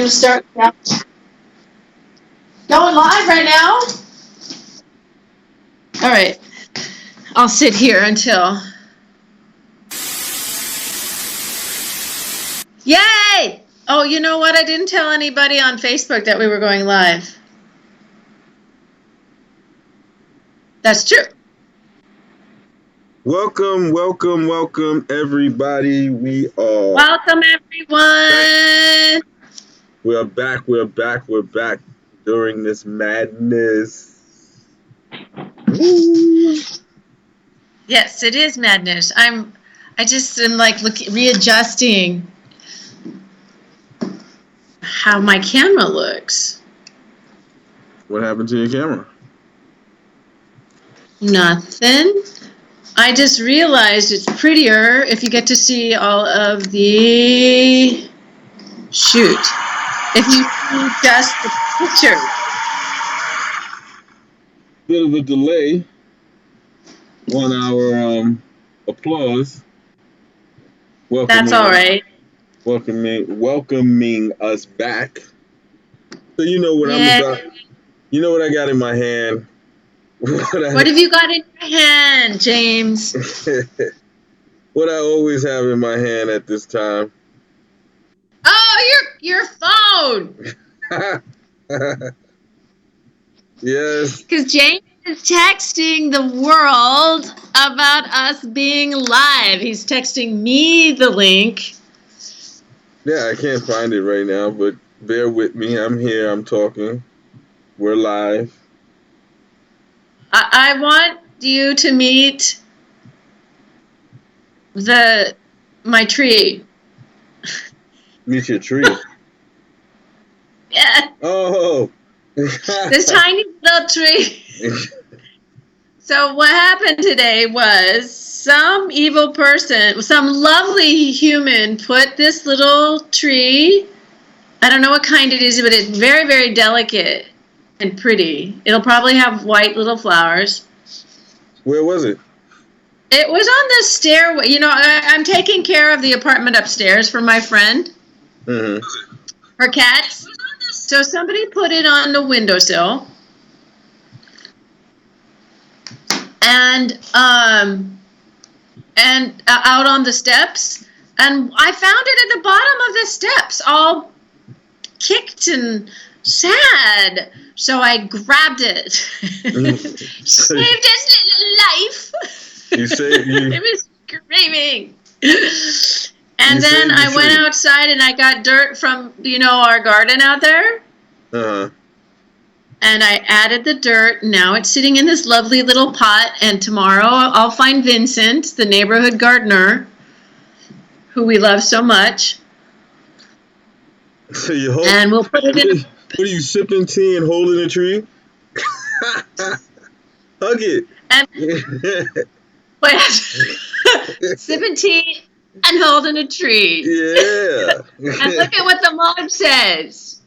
gonna start going live right now. All right. I'll sit here until. Yay! Oh, you know what? I didn't tell anybody on Facebook that we were going live. That's true. Welcome, everybody. Welcome, everyone. We're back during this madness. Woo. Yes, it is madness. I just am like readjusting how my camera looks. What happened to your camera? Nothing. I just realized it's prettier if you get to see all of the shoot. If you see just the picture. Bit of a delay on our applause. That's all right. Welcoming us back. So you know what I'm about. You know what I got in my hand. What have you got in your hand, James? What I always have in my hand at this time. Oh, your phone. Yes. Because James is texting the world about us being live. He's texting me the link. Yeah, I can't find it right now, but bear with me. I'm here. I'm talking. We're live. I want you to meet my tree. Meet your tree. Yeah. Oh. This tiny little tree. So what happened today was some evil person, some lovely human put this little tree. I don't know what kind it is, but it's very, very delicate and pretty. It'll probably have white little flowers. Where was it? It was on the stairway. You know, I'm taking care of the apartment upstairs for my friend. Mm-hmm. Her cats. So somebody put it on the windowsill. And out on the steps. And I found it at the bottom of the steps, all kicked and sad. So I grabbed it. Saved its little life. It was screaming. And then I went outside and I got dirt from, our garden out there. Uh-huh. And I added the dirt. Now it's sitting in this lovely little pot. And tomorrow I'll find Vincent, the neighborhood gardener, who we love so much. So and we'll put it in. What are you, sipping tea and holding a tree? Hug it. Sipping tea and holding a tree. Yeah. And look at what the mom says.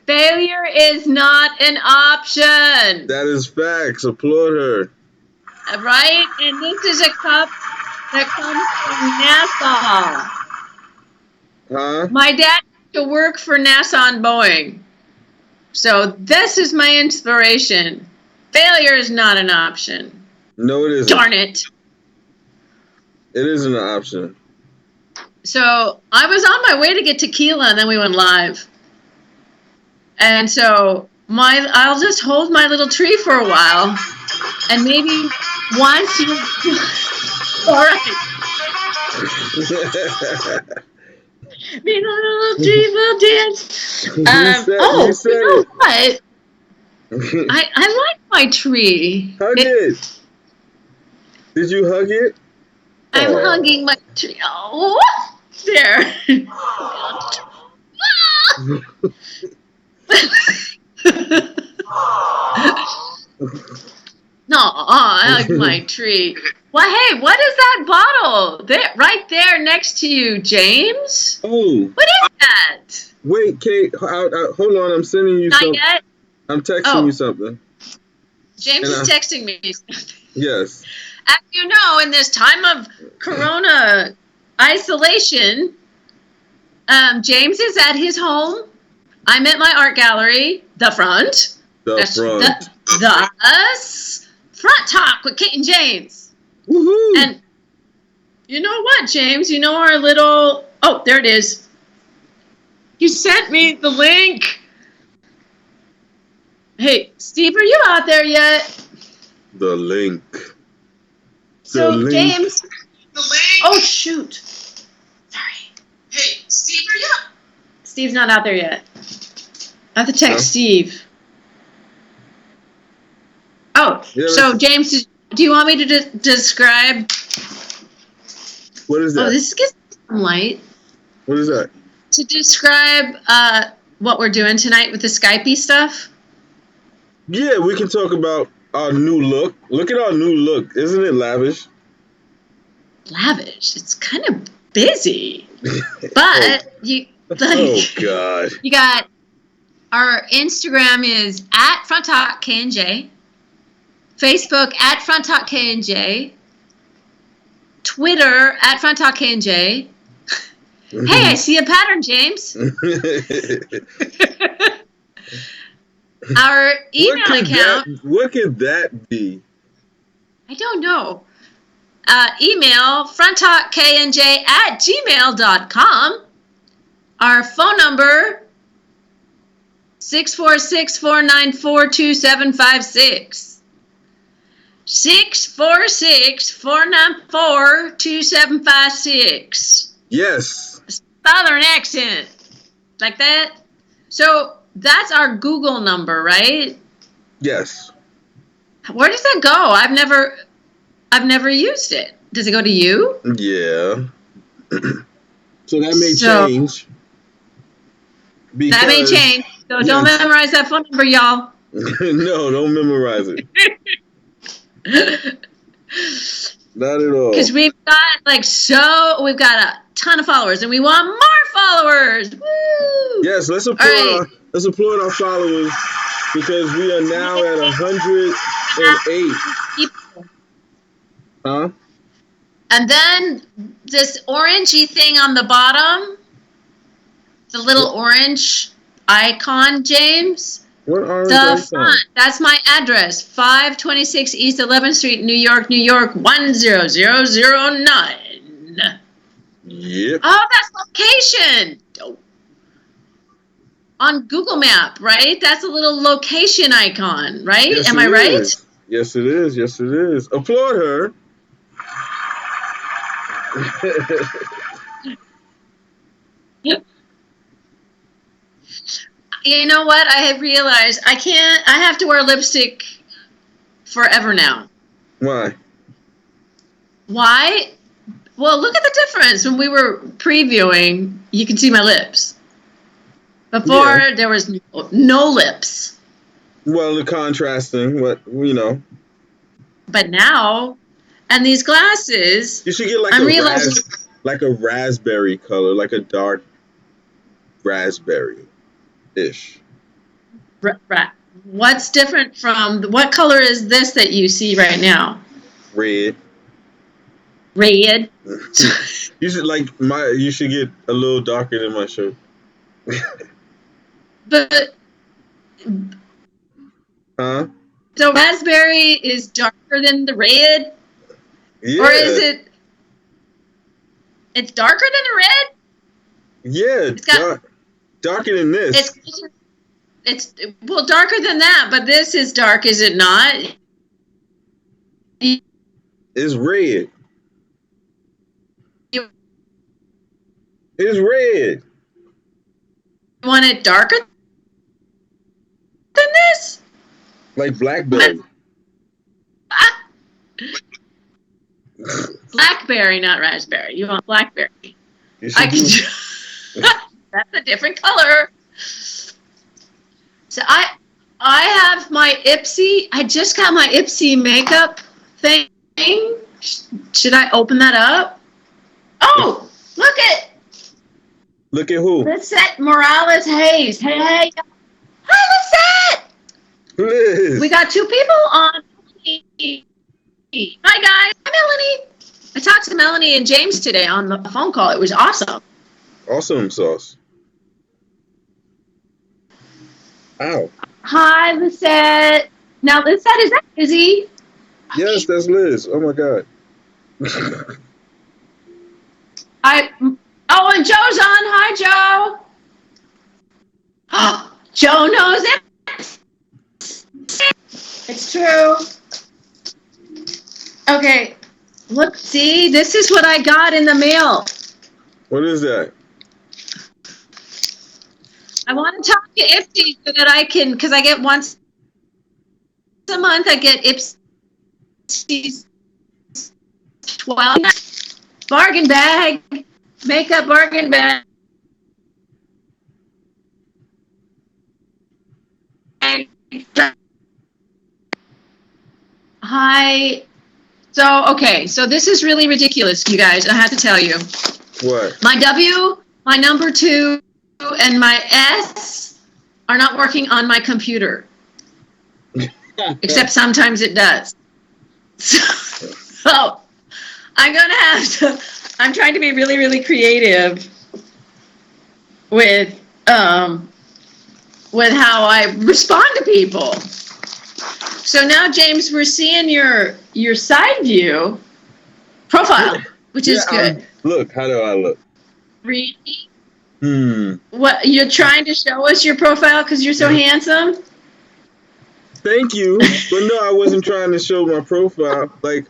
Failure is not an option. That is facts. Applaud her. Right? And this is a cup that comes from NASA. Huh? My dad used to work for NASA and Boeing. So this is my inspiration. Failure is not an option. No, it isn't. Darn it. It isn't an option. So I was on my way to get tequila and then we went live. And so I'll just hold my little tree for a while. And maybe once you... All right. Being a little tree will dance. You know what? I like my tree. Hug it. Did you hug it? I'm hugging my tree. Oh, there. No, I hug my tree. Well, hey, what is that bottle? There, right there next to you, James? Oh. What is that? Wait, Kate, hold on. I'm sending you something. Not yet? I'm texting you something. James is texting me something. Yes. As you know, in this time of corona isolation, James is at his home I'm at my art gallery, the front. The front. Thus, Front Talk with Kate and James. Woohoo! And you know what, James? You know our little... Oh, there it is. You sent me the link. Hey, Steve, are you out there yet? The link. So, link. James... The link. Oh, shoot. Sorry. Hey, Steve, are you out? Steve's not out there yet. I have to text Steve. Oh, yeah, so James, do you want me to describe? What is that? Oh, this gets some light. What is that? To describe what we're doing tonight with the Skypey stuff? Yeah, we can talk about our new look. Look at our new look. Isn't it lavish? Lavish. It's kind of busy. But you... Like, oh, God. You got... Our Instagram is at Front Talk KNJ. Facebook at Front Talk KNJ. Twitter at Front Talk KNJ. Hey, I see a pattern, James. Our email account. What could that be? I don't know. Email fronttalkknj@gmail.com. Our phone number 646-494-2756. 646-494-2756. Yes. Southern accent. Like that? So that's our Google number, right? Yes. Where does that go? I've never used it. Does it go to you? Yeah. So that may change. That may change. So don't memorize that phone number, y'all. No, don't memorize it. Not at all. Because we've got a ton of followers, and we want more followers. Woo! Yes, let's applaud our followers, because we are now at 108. Huh? And then this orangey thing on the bottom, the little orange icon, James. What orange the front, that's my address, 526 East 11th Street, New York, 10009. Yep. Oh, that's location. On Google Map, right? That's a little location icon, right? Yes, Am I right? Is. Yes, it is. Yes, it is. Applaud her. You know what? I have realized I have to wear lipstick forever now. Why? Why? Well, look at the difference. When we were previewing, you can see my lips. Before, there was no lips. Well, the contrasting, but But now, and these glasses. You should get like a raspberry color, like a dark raspberry-ish. What's different from, what color is this that you see right now? Red. Red? You should get a little darker than my shirt. But. Huh? So raspberry is darker than the red? Yeah. Or is it's darker than the red? Yeah, it's darker than this. It's darker than that, but this is dark, is it not? It's red. It's red. You want it darker than this? Like blackberry. Blackberry, not raspberry. You want blackberry. That's a different color. So I have my Ipsy. I just got my Ipsy makeup thing. Should I open that up? Oh, look at who? Lisette Morales Hayes. Hey. Hi, Lisette. Liz. We got two people on. Hi, guys. Hi, Melanie. I talked to Melanie and James today on the phone call. It was awesome. Awesome sauce. Ow. Hi, Lisette. Now, Lisette, is that Izzy? Yes, that's Liz. Oh my God. I. Oh, and Joe's on. Hi, Joe. Joe knows it. It's true. Okay. Look, see, this is what I got in the mail. What is that? I want to talk to Ipsy so that I can, because I get once a month, I get Ipsy's 12 bargain bag, makeup bargain bag. Hi. So, okay, so this is really ridiculous, you guys. I have to tell you. What? My W, my number 2, and my S are not working on my computer. Except sometimes it does. So I'm going to have to, I'm trying to be really, really creative with how I respond to people. So now, James, we're seeing your side view profile, which is good. Look, how do I look? Really? Hmm. What, you're trying to show us your profile because you're so handsome? Thank you. But no, I wasn't trying to show my profile. Like,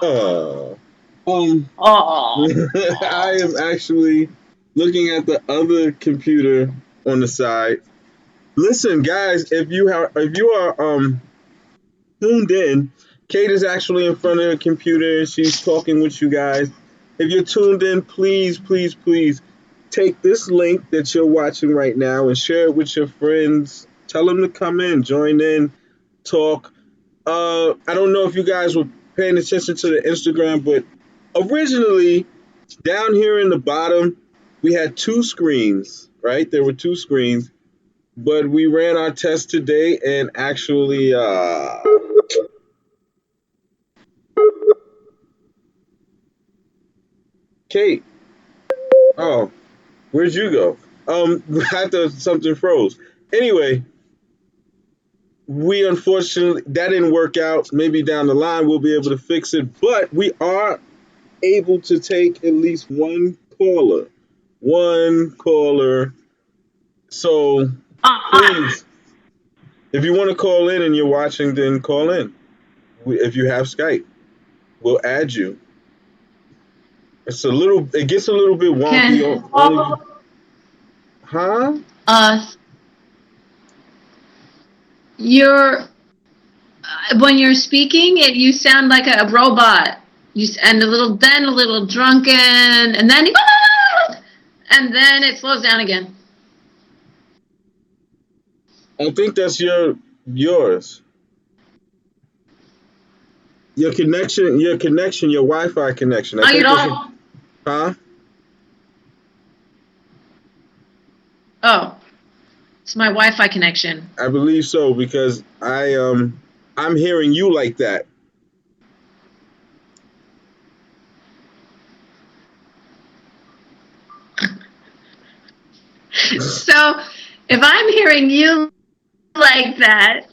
oh. Oh. I am actually looking at the other computer on the side. Listen, guys, if you are tuned in, Kate is actually in front of the computer and she's talking with you guys. If you're tuned in, please, please, please take this link that you're watching right now and share it with your friends. Tell them to come in, join in, talk. I don't know if you guys were paying attention to the Instagram, but originally down here in the bottom, we had two screens, right? There were two screens, but we ran our test today and actually, Kate, oh, where'd you go? I thought something froze. Anyway, we unfortunately, that didn't work out. Maybe down the line we'll be able to fix it, but we are able to take at least one caller. One caller. So please, if you want to call in and you're watching, then call in. If you have Skype, we'll add you. It gets a little bit wonky. Can Only, huh? you're when you're speaking, you sound like a robot. And a little drunken, and then it slows down again. I think that's yours. Your Wi-Fi connection. I Oh, you think that's, don't? huh? Oh, it's my Wi-Fi connection. I believe so because I'm hearing you like that. So, if I'm hearing you like that,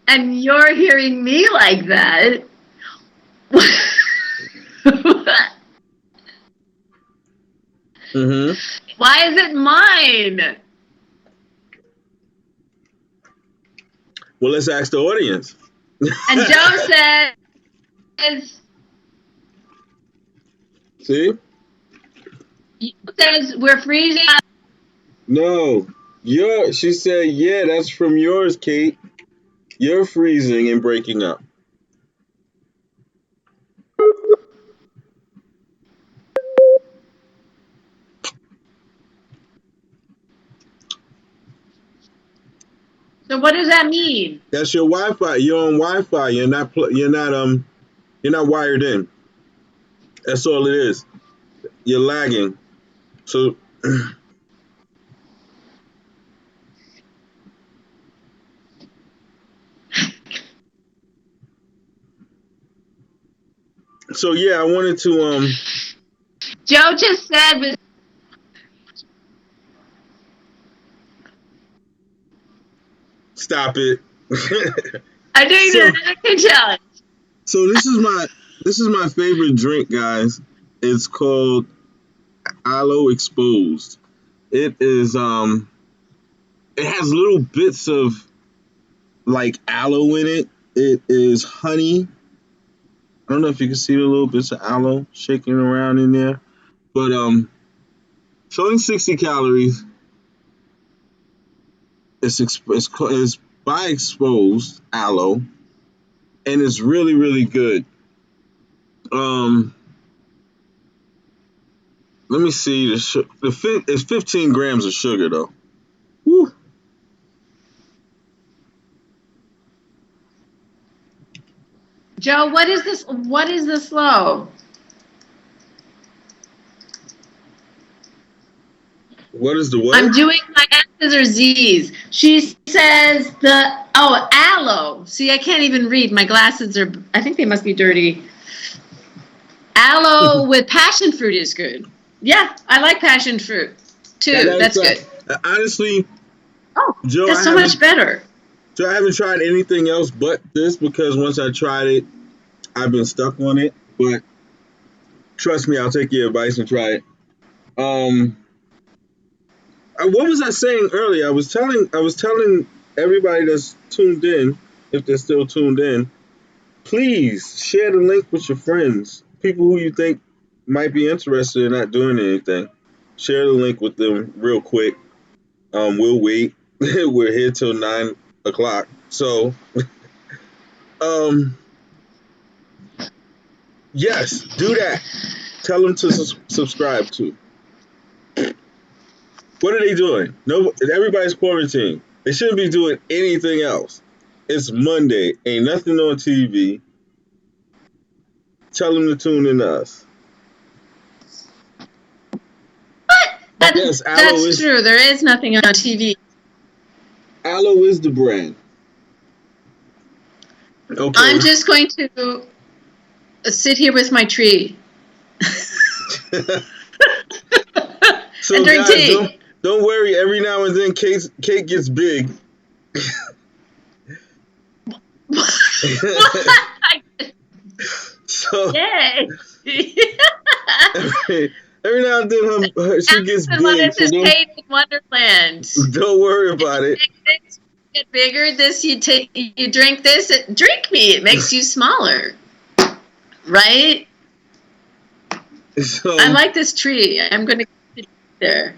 and you're hearing me like that, Mm-hmm. why is it mine? Well, let's ask the audience. And Joe says, See? we're freezing. No. She said, yeah, that's from yours, Kate. You're freezing and breaking up. So what does that mean? That's your Wi-Fi. You're on Wi-Fi. You're not wired in. That's all it is. You're lagging. So yeah, I wanted to Joe just said, Stop it. I'm doing so the cooking challenge. so this is my favorite drink, guys. It's called Aloe Exposed. It is it has little bits of like aloe in it. It is honey. I don't know if you can see the little bits of aloe shaking around in there, but it's only 60 calories. It's by exposed aloe, and it's really really good. Um, Let me see it's 15 grams of sugar though. Woo. Joe, what is this? What is this low? What is the what? I'm doing my X's or Z's. She says aloe. See, I can't even read. My glasses are, I think they must be dirty. Aloe with passion fruit is good. Yeah, I like passion fruit too. That's good. Honestly, Oh, Joe, that's so much better. So I haven't tried anything else but this because once I tried it, I've been stuck on it. But trust me, I'll take your advice and try it. Um, what was I saying earlier? I was telling everybody that's tuned in, if they're still tuned in, please share the link with your friends, people who you think might be interested in not doing anything. Share the link with them real quick. We'll wait. We're here till 9 o'clock. So, um, yes, do that. Tell them to subscribe to. What are they doing? No, everybody's quarantined. They shouldn't be doing anything else. It's Monday. Ain't nothing on TV. Tell them to tune in to us. What? Yes, That's true. There is nothing on TV. Aloe is the brand. Okay. I'm just going to sit here with my tree. So and drink guys, tea. don't worry. Every now and then, Kate gets big. What? So Yay! every now and then, she gets big. What is this Kate in Wonderland? Don't worry about it. Get bigger. This you drink this. Drink me. It makes you smaller, right? So, I like this tree. I'm going to keep it there.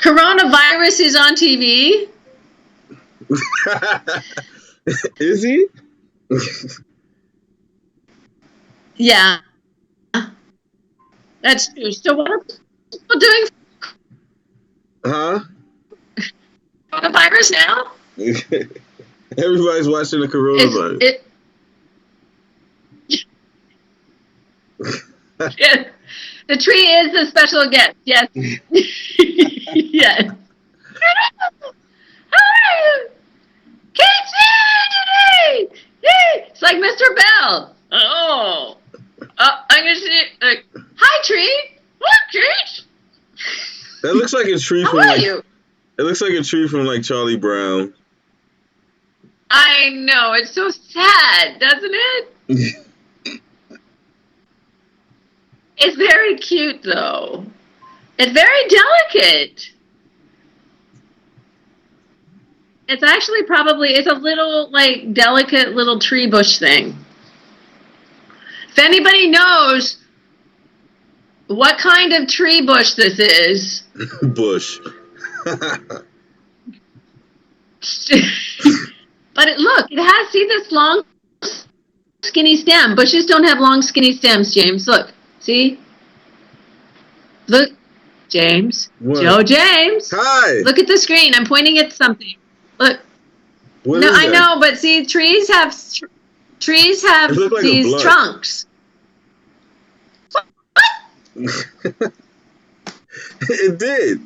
Coronavirus is on TV. Is he? Yeah, that's true. So what are people doing? Huh? Coronavirus now? Everybody's watching the coronavirus. Yes. The tree is the special guest. Yes. Yes. Hi. Kate today. It's like Mr. Bell. Oh. I'm gonna see. Hi, tree. Look, tree. That looks like a tree How from are you? It looks like a tree from like Charlie Brown. I know. It's so sad, doesn't it? It's very cute, though. It's very delicate. It's actually it's a little, like, delicate little tree bush thing. If anybody knows what kind of tree bush this is. Bush. But look, see this long, skinny stem. Bushes don't have long, skinny stems, James. Look. See? Look, James. What? Joe James. Hi. Look at the screen. I'm pointing at something. Look. What no, is I that? know, but see, trees have like these trunks. It did.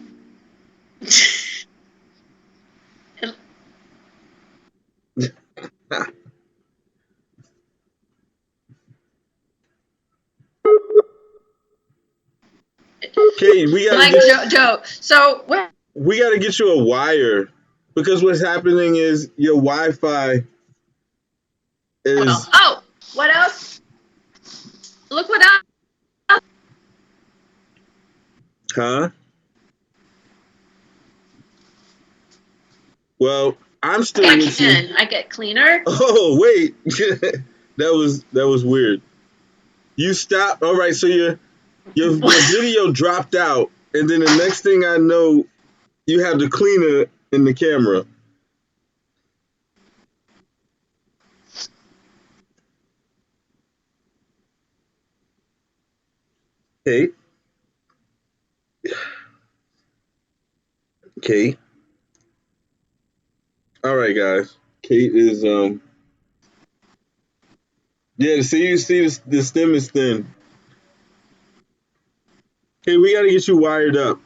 Okay, we gotta like Joe. So we got to get you a wire because what's happening is your Wi-Fi is, Oh, what else? Look what else. huh? Well, I'm still with you. I get cleaner. Oh, wait. That was weird. You stopped. All right, so your video dropped out, and then the next thing I know, you have the cleaner in the camera. Kate, Kate. All right, guys. Kate is yeah. See, you see the stem is thin. Okay, we got to get you wired up.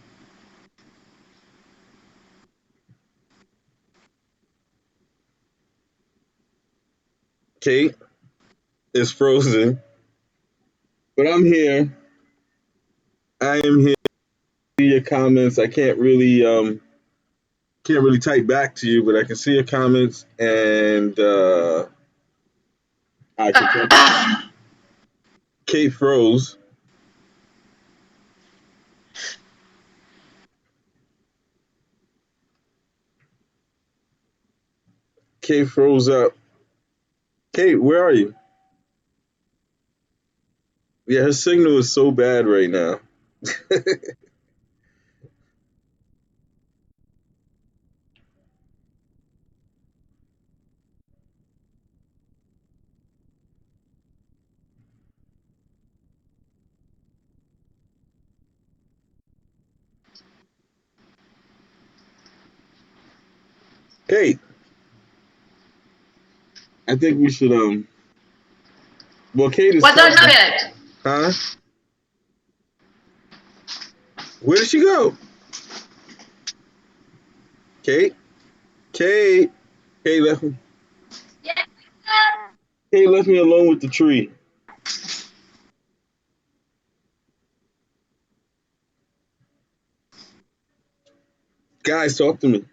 Kate is frozen, but I'm here. I am here. See your comments. I can't really type back to you, but I can see your comments and I can talk. Kate froze. Kate froze up. Kate, where are you? Yeah, her signal is so bad right now. Kate, I think we should well, Kate is What the talking. it? Huh? Where did she go? Kate? Kate? Kate left me. Yeah. Kate left me alone with the tree. Guys, talk to me.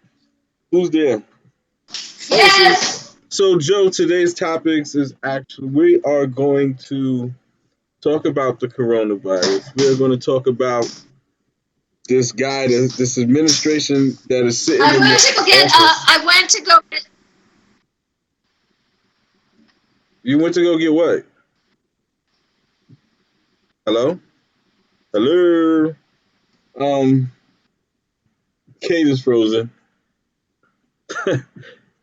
Who's there? Oh, Yes. so Joe, today's topics is actually we are going to talk about the coronavirus. We are going to talk about this guy, this administration that is sitting I in went the to go get. office. I went to go. You went to go get what? Hello? Hello? Um, Kate is frozen.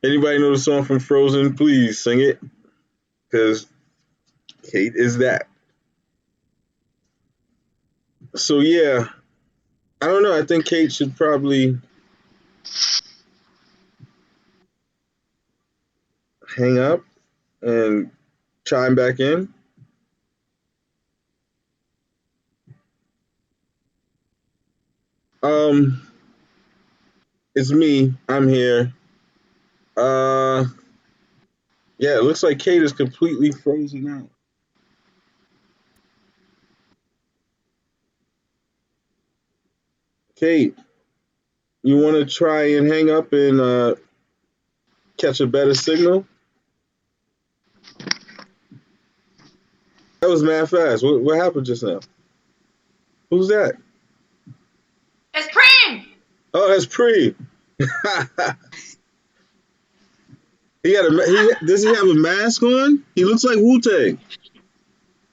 Anybody know the song from Frozen? Please sing it, because Kate is that. So yeah, I don't know. I think Kate should probably hang up and chime back in. Um, it's me. I'm here. Uh, yeah, it looks like Kate is completely frozen out. Kate, you want to try and hang up and catch a better signal? That was mad fast. What happened just now? Who's that? It's Preem. Oh, that's Pre. Does he have a mask on? He looks like Wu Tang.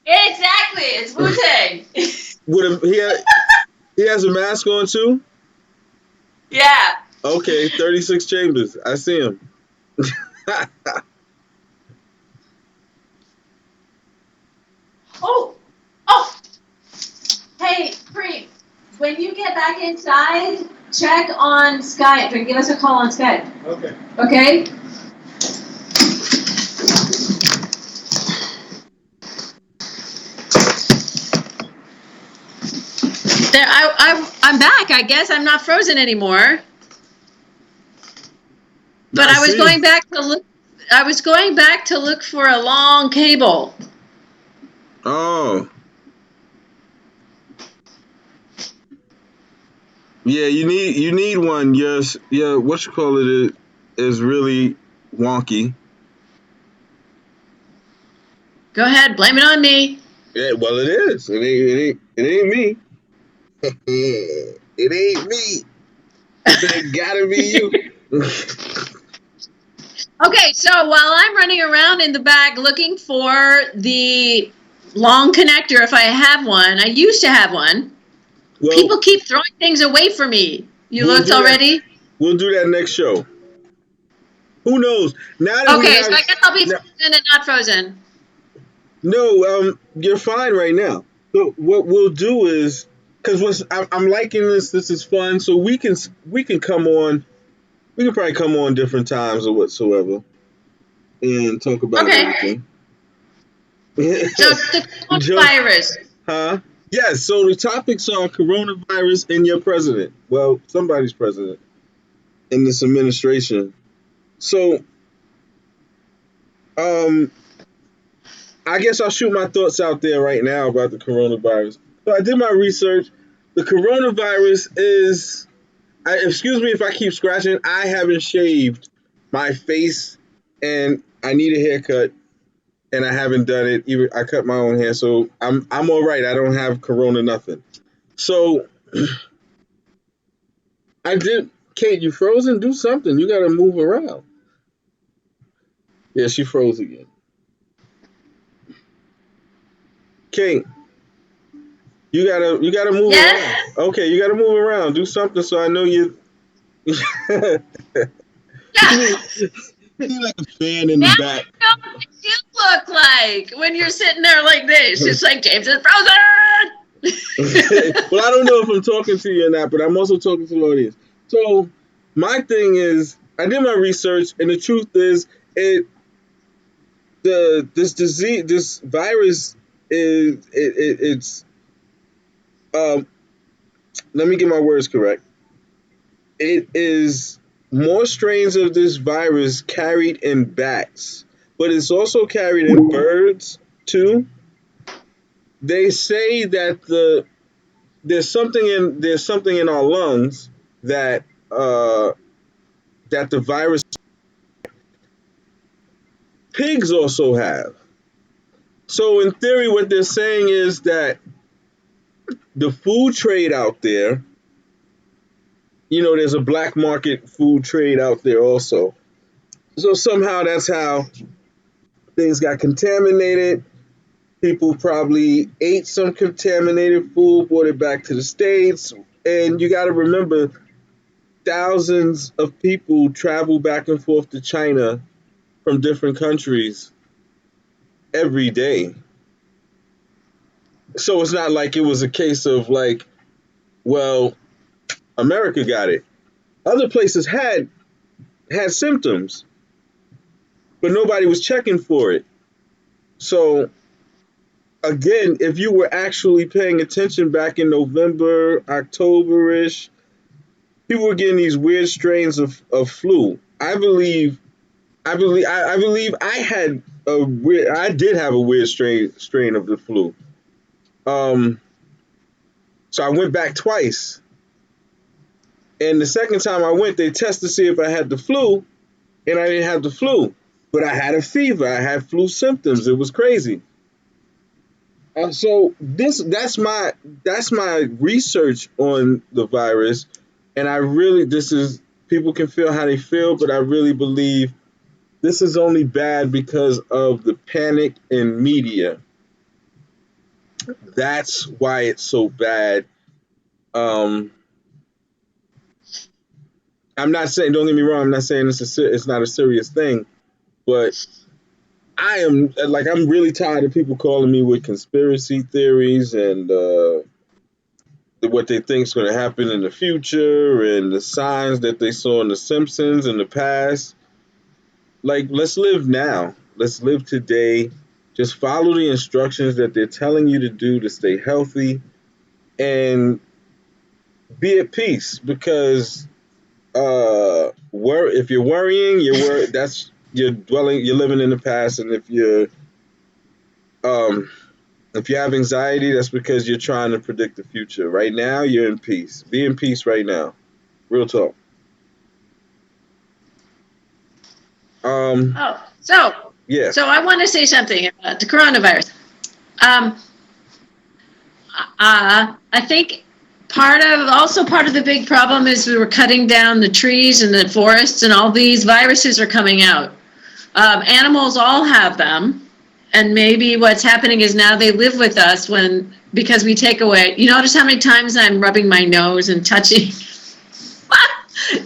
Exactly. It's Wu Tang. He has a mask on too. Yeah. Okay, 36 Chambers. I see him. Oh. Oh. Hey, Preem. When you get back inside, check on Skype and give us a call on Skype. Okay. Okay. There, I'm back. I guess I'm not frozen anymore. But I was going back to look. I was going back to look for a long cable. Oh. Yeah, you need one. Yes, yeah. What you call it is really wonky. Go ahead, blame it on me. Yeah, well, it is. It ain't me. It ain't me. It gotta be you. Okay, so while I'm running around in the back looking for the long connector, if I have one, I used to have one. Well, People keep throwing things away from me. You we'll looked do that. already? We'll do that next show. Who knows? Now that we Okay, so have I guess I'll be no, frozen and not frozen. no, you're fine right now. So what we'll do is, because I'm liking this. This is fun. So we can come on. We can probably come on different times or whatsoever and talk about Okay, everything. so the Just, coronavirus. huh? Yes. So the topics are coronavirus and your president. Well, somebody's president in this administration. So, um, I guess I'll shoot my thoughts out there right now about the coronavirus. So I did my research. The coronavirus is. Excuse me if I keep scratching. I haven't shaved my face, and I need a haircut, and I haven't done it. Even I cut my own hair, so I'm all right. I don't have corona, nothing. So I did. Kate, you frozen? Do something. You got to move around. Yeah, she froze again. Kate, you gotta move around. Yes? Okay, you gotta move around. Do something so I know you. you need Yes! you need like a fan in Now the back. you know what you look like when you're sitting there like this. It's like James is frozen! Well, I don't know if I'm talking to you or not, but I'm also talking to the audience. So my thing is, I did my research, and the truth is, it this disease, this virus it's um. Let me get my words correct. It is more strains of this virus carried in bats, but it's also carried in birds too. They say that there's something in our lungs that that the virus pigs also have. So in theory, what they're saying is that the food trade out there, there's a black market food trade out there also. So somehow that's how things got contaminated. People probably ate some contaminated food, brought it back to the States. And you got to remember, thousands of people travel back and forth to China from different countries every day. So it's not like it was a case of like, well, America got it. Other places had symptoms, but nobody was checking for it. So again, if you were actually paying attention back in November, October-ish, people were getting these weird strains of flu. I believe I had I did have a weird strain of the flu. Um so I went back twice. And the second time I went, they tested to see if I had the flu, and I didn't have the flu. But I had a fever. I had flu symptoms. It was crazy. So that's my research on the virus, and I really this is people can feel how they feel, but I really believe this is only bad because of the panic in media. That's why it's so bad. Um, I'm not saying, don't get me wrong, I'm not saying it's not a serious thing, but I'm really tired of people calling me with conspiracy theories and what they think is going to happen in the future and the signs that they saw in The Simpsons in the past. Like, let's live now. Let's live today. Just follow the instructions that they're telling you to do to stay healthy and be at peace. Because if you're worrying, you're living in the past, and if you're um If you have anxiety, that's because you're trying to predict the future. Right now, you're in peace. Be in peace right now. Real talk. Um, Oh, so yeah. I want to say something about the coronavirus. Um, I think part of the big problem is we were cutting down the trees and the forests, and all these viruses are coming out. Animals all have them, and maybe what's happening is now they live with us because we take away. You notice how many times I'm rubbing my nose and touching,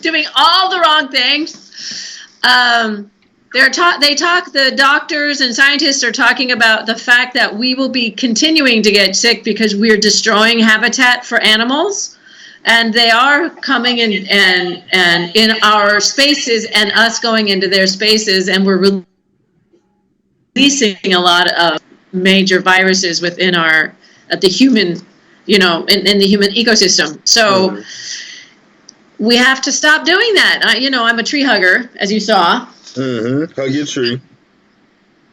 doing all the wrong things. The doctors and scientists are talking about the fact that we will be continuing to get sick because we're destroying habitat for animals, and they are coming in and in our spaces and us going into their spaces, and we're releasing a lot of major viruses within the human, in the human ecosystem. So we have to stop doing that. I'm a tree hugger, as you saw. Hug your tree.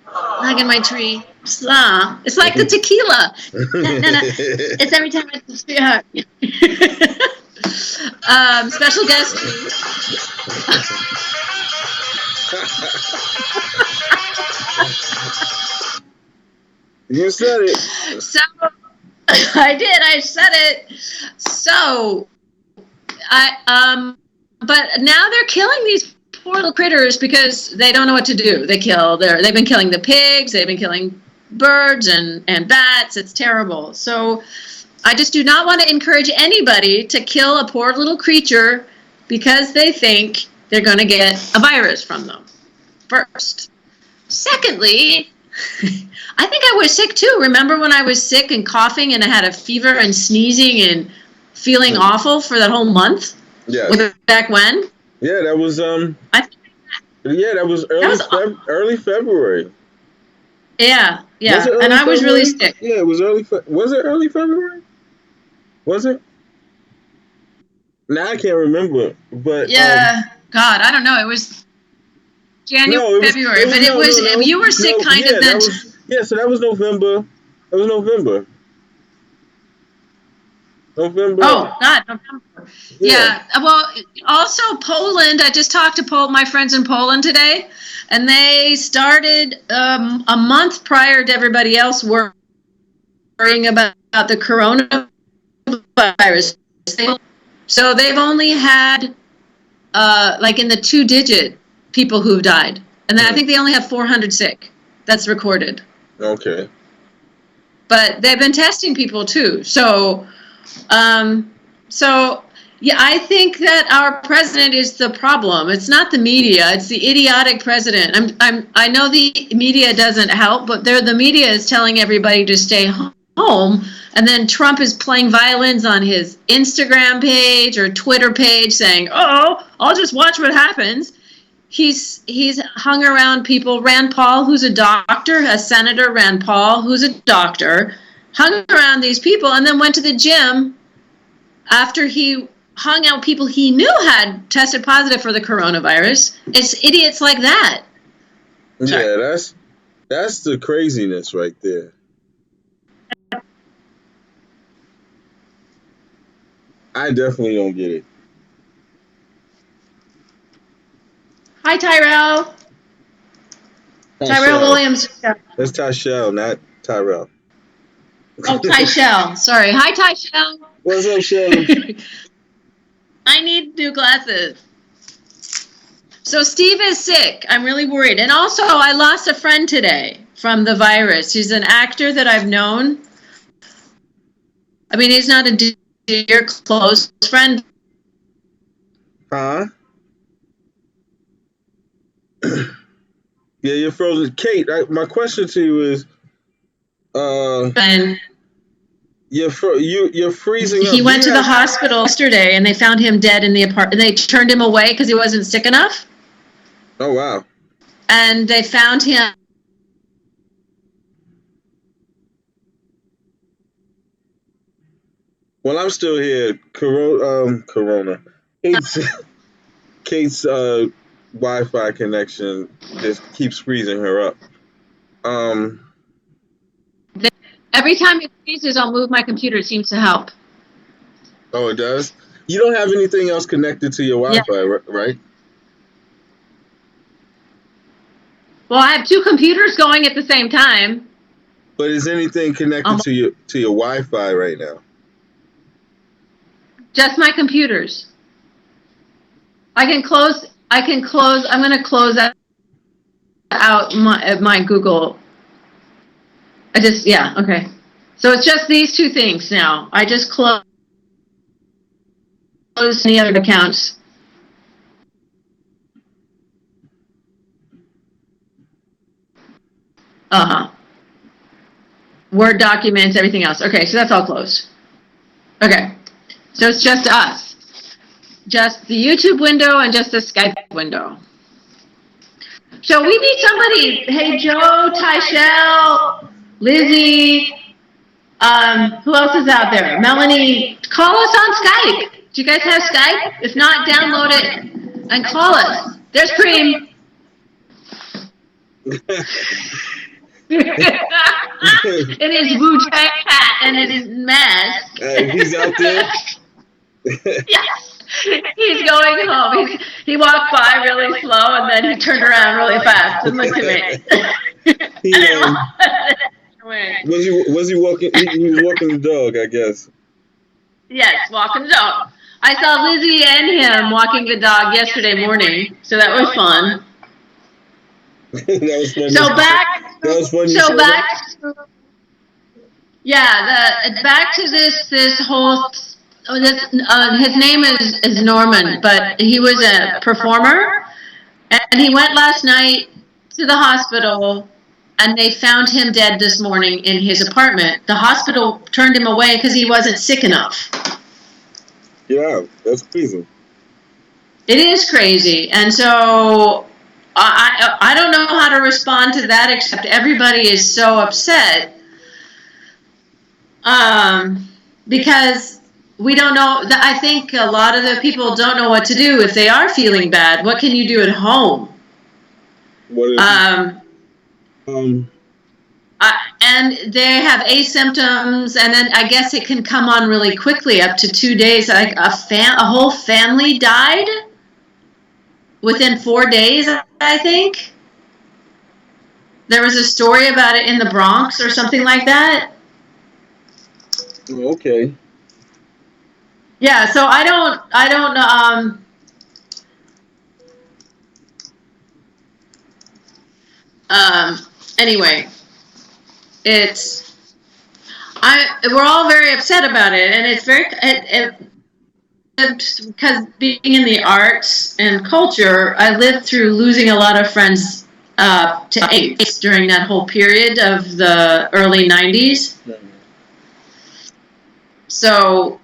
Hugging my tree. It's like the tequila. It's every time I tree hug. Special guest. You said it. So I did. I said it. So but now they're killing these poor little critters because they don't know what to do. They've been killing the pigs, they've been killing birds and bats. It's terrible. So I just do not want to encourage anybody to kill a poor little creature because they think they're going to get a virus from them. First. Secondly, I think I was sick too. Remember when I was sick and coughing and I had a fever and sneezing and feeling awful for that whole month? Yeah. Was it back when? Yeah, that was that was early February. Yeah. And I was really sick. Yeah, it was early. Was it early February? Was it? Now I can't remember, but yeah. God, I don't know. It was January, February, but it was. You were sick, kind of then. So that was November. That was November. Oh God, November. Yeah. Well, also Poland. I just talked to my friends in Poland today, and they started a month prior to everybody else worrying about the coronavirus. So they've only had like in the 2-digit people who've died, and then I think they only have 400 sick. That's recorded. Okay. But they've been testing people too. So yeah, I think that our president is the problem. It's not the media. It's the idiotic president. I know the media doesn't help, but the media is telling everybody to stay home, and then Trump is playing violins on his Instagram page or Twitter page saying, "Oh, I'll just watch what happens." He's hung around people. Rand Paul, who's a doctor, a Senator Rand Paul, who's a doctor, hung around these people and then went to the gym after he hung out people he knew had tested positive for the coronavirus. It's idiots like that. Sorry. Yeah, that's the craziness right there. I definitely don't get it. Hi, Tyrell. Tyrell Williams. That's Tyshell, not Tyrell. Oh, Tyshell. Sorry. Hi, Tyshell. What's up, Shelly? I need new glasses. So Steve is sick. I'm really worried. And also, I lost a friend today from the virus. He's an actor that I've known. I mean, he's not a dear, close friend. Huh? Yeah, you're frozen. Kate, my question to you is, And you're freezing up. He went to the hospital yesterday, and they found him dead in the apartment. They turned him away because he wasn't sick enough. Oh, wow. And they found him. Well, I'm still here. Corona. Kate's Wi-Fi connection just keeps freezing her up. Every time it freezes, I'll move my computer. It seems to help. Oh, it does. You don't have anything else connected to your Yeah. Wi-Fi, right? Well, I have two computers going at the same time. But is anything connected Um, to your Wi-Fi right now? just my computers. I can close. I'm going to close out my Google. Yeah, okay. So it's just these two things now. I just closed any other accounts. Uh-huh. Word documents, everything else. Okay, so that's all closed. Okay. So it's just us. Just the YouTube window and just the Skype window. So we need somebody. Hey, Joe, Tyshell, Lizzie, who else is out there? Melanie, call us on Skype. Do you guys have Skype? If not, download it and call us. There's Cream. In his Wu-Tang hat and in his mask. He's out there. Yes. He's going home. He walked by really slow and then he turned around really fast and looked at me. Was he walking? He was walking the dog, I guess. Yes, walking the dog. I saw Lizzie and him walking the dog yesterday morning, so that was fun. That was fun. So back. That was fun. So back. Yeah, back to this whole. His name is Norman, but he was a performer, and he went last night to the hospital, and they found him dead this morning in his apartment. The hospital turned him away because he wasn't sick enough. Yeah, that's crazy. It is crazy, and so I don't know how to respond to that, except everybody is so upset, because we don't know. I think a lot of the people don't know what to do if they are feeling bad. What can you do at home? And they have asymptoms, and then I guess it can come on really quickly, up to 2 days. Like a whole family died within 4 days, I think. There was a story about it in the Bronx or something like that. Okay. Yeah, so I don't anyway, we're all very upset about it, and it's very because being in the arts and culture, I lived through losing a lot of friends to AIDS during that whole period of the early 90s. So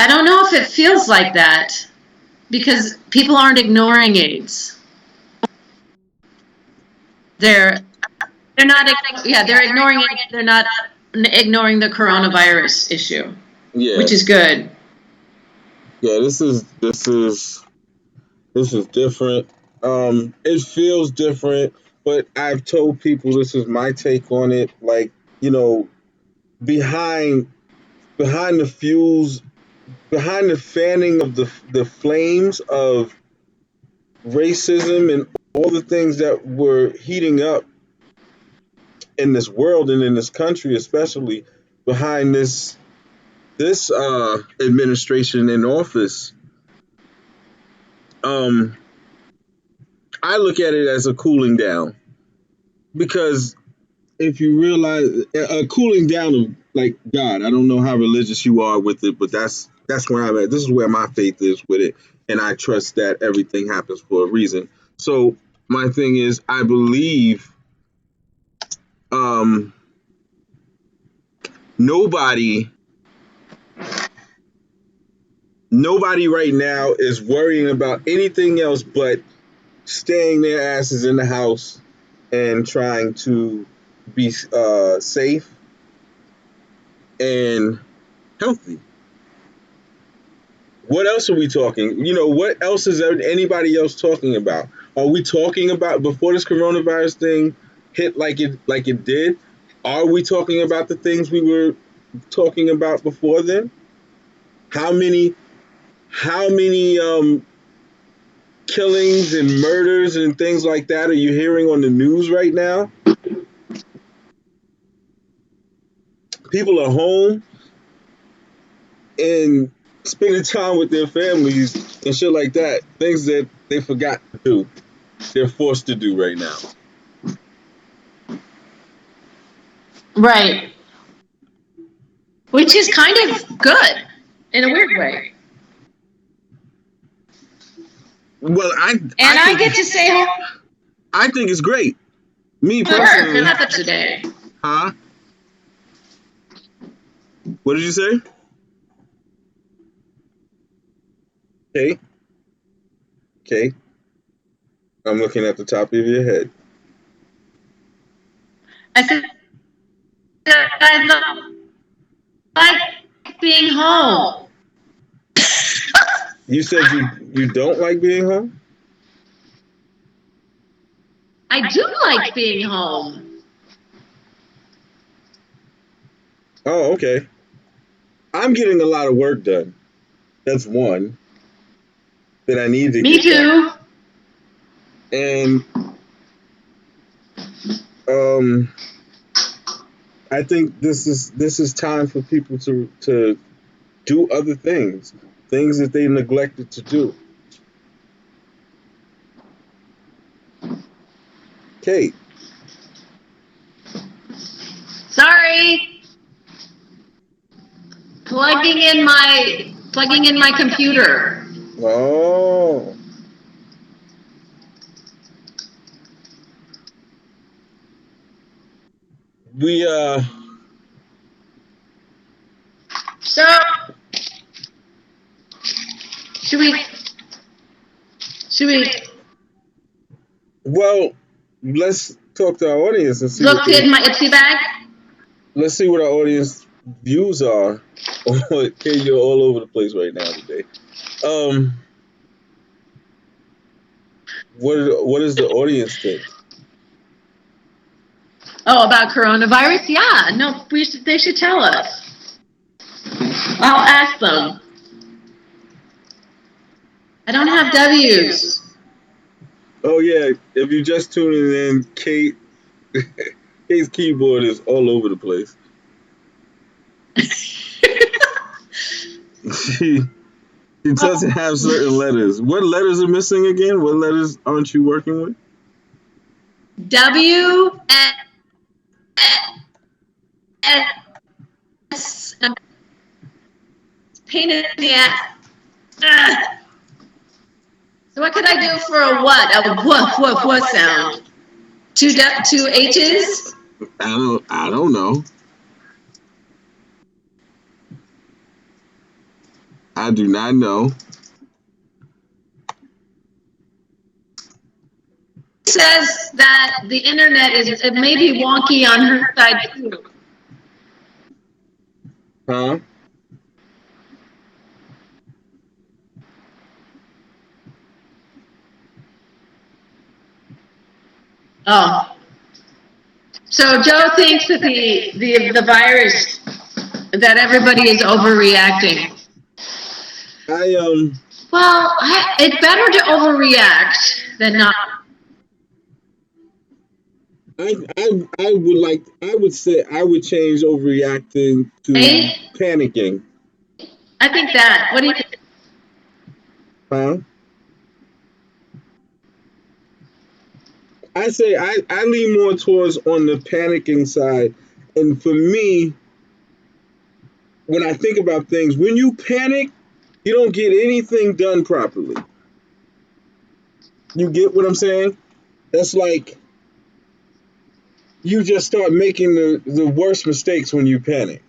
I don't know if it feels like that, because people aren't ignoring AIDS. They're not. Yeah, they're ignoring it. They're not ignoring the coronavirus issue, which is good. Yeah, this is different. It feels different, but I've told people this is my take on it. Like, behind the fuse, behind the fanning of the flames of racism and all the things that were heating up in this world and in this country, especially behind this administration in office, I look at it as a cooling down, because if you realize a cooling down of, like, God, I don't know how religious you are with it, but that's where I'm at. This is where my faith is with it, and I trust that everything happens for a reason. So my thing is, I believe um, nobody right now is worrying about anything else but staying their asses in the house and trying to be safe and healthy. What else are we talking? What else is anybody else talking about? Are we talking about, before this coronavirus thing hit like it did? Are we talking about the things we were talking about before then? How many killings and murders and things like that are you hearing on the news right now? People are home and spending time with their families and shit like that. Things that they forgot to do. They're forced to do right now. Right. Which is kind of good in a weird way. Well, And I get to say I think it's great. Me for personally. that today. Huh? What did you say? Okay. Okay. I'm looking at the top of your head. I said I like being home. You said you don't like being home? I do like being home. Oh, okay. I'm getting a lot of work done. That's one that I need to Me get done. too. And um I think this is time for people to do other things that they neglected to do. Kate, Sorry. Plugging in my computer. oh, we So should we should we well, let's talk to our audience and see what look they. in my Ipsy bag? Let's see what our audience views are. Okay, you're all over the place right now today. Um, what does the audience think? Oh, about coronavirus? Yeah. No, they should tell us. I'll ask them. I don't have W's. Oh yeah, if you just tuning in, Kate's keyboard is all over the place. She she doesn't have certain letters. What letters are missing again? What letters aren't you working with? W S. Pain in the ass. Ugh. So what could I do for a what? A woof woof woof sound. Two H's. I don't know. I do not know. Says that the internet is it may be wonky on her side too. Huh? Oh, so Joe thinks that the virus that everybody is overreacting. I Well, it's better to overreact than not. I would say I would change overreacting to Right? panicking. I think that. What do you think? Huh? I say I lean more towards on the panicking side. And for me, when I think about things, when you panic, you don't get anything done properly. You get what I'm saying? That's like you just start making the worst mistakes when you panic.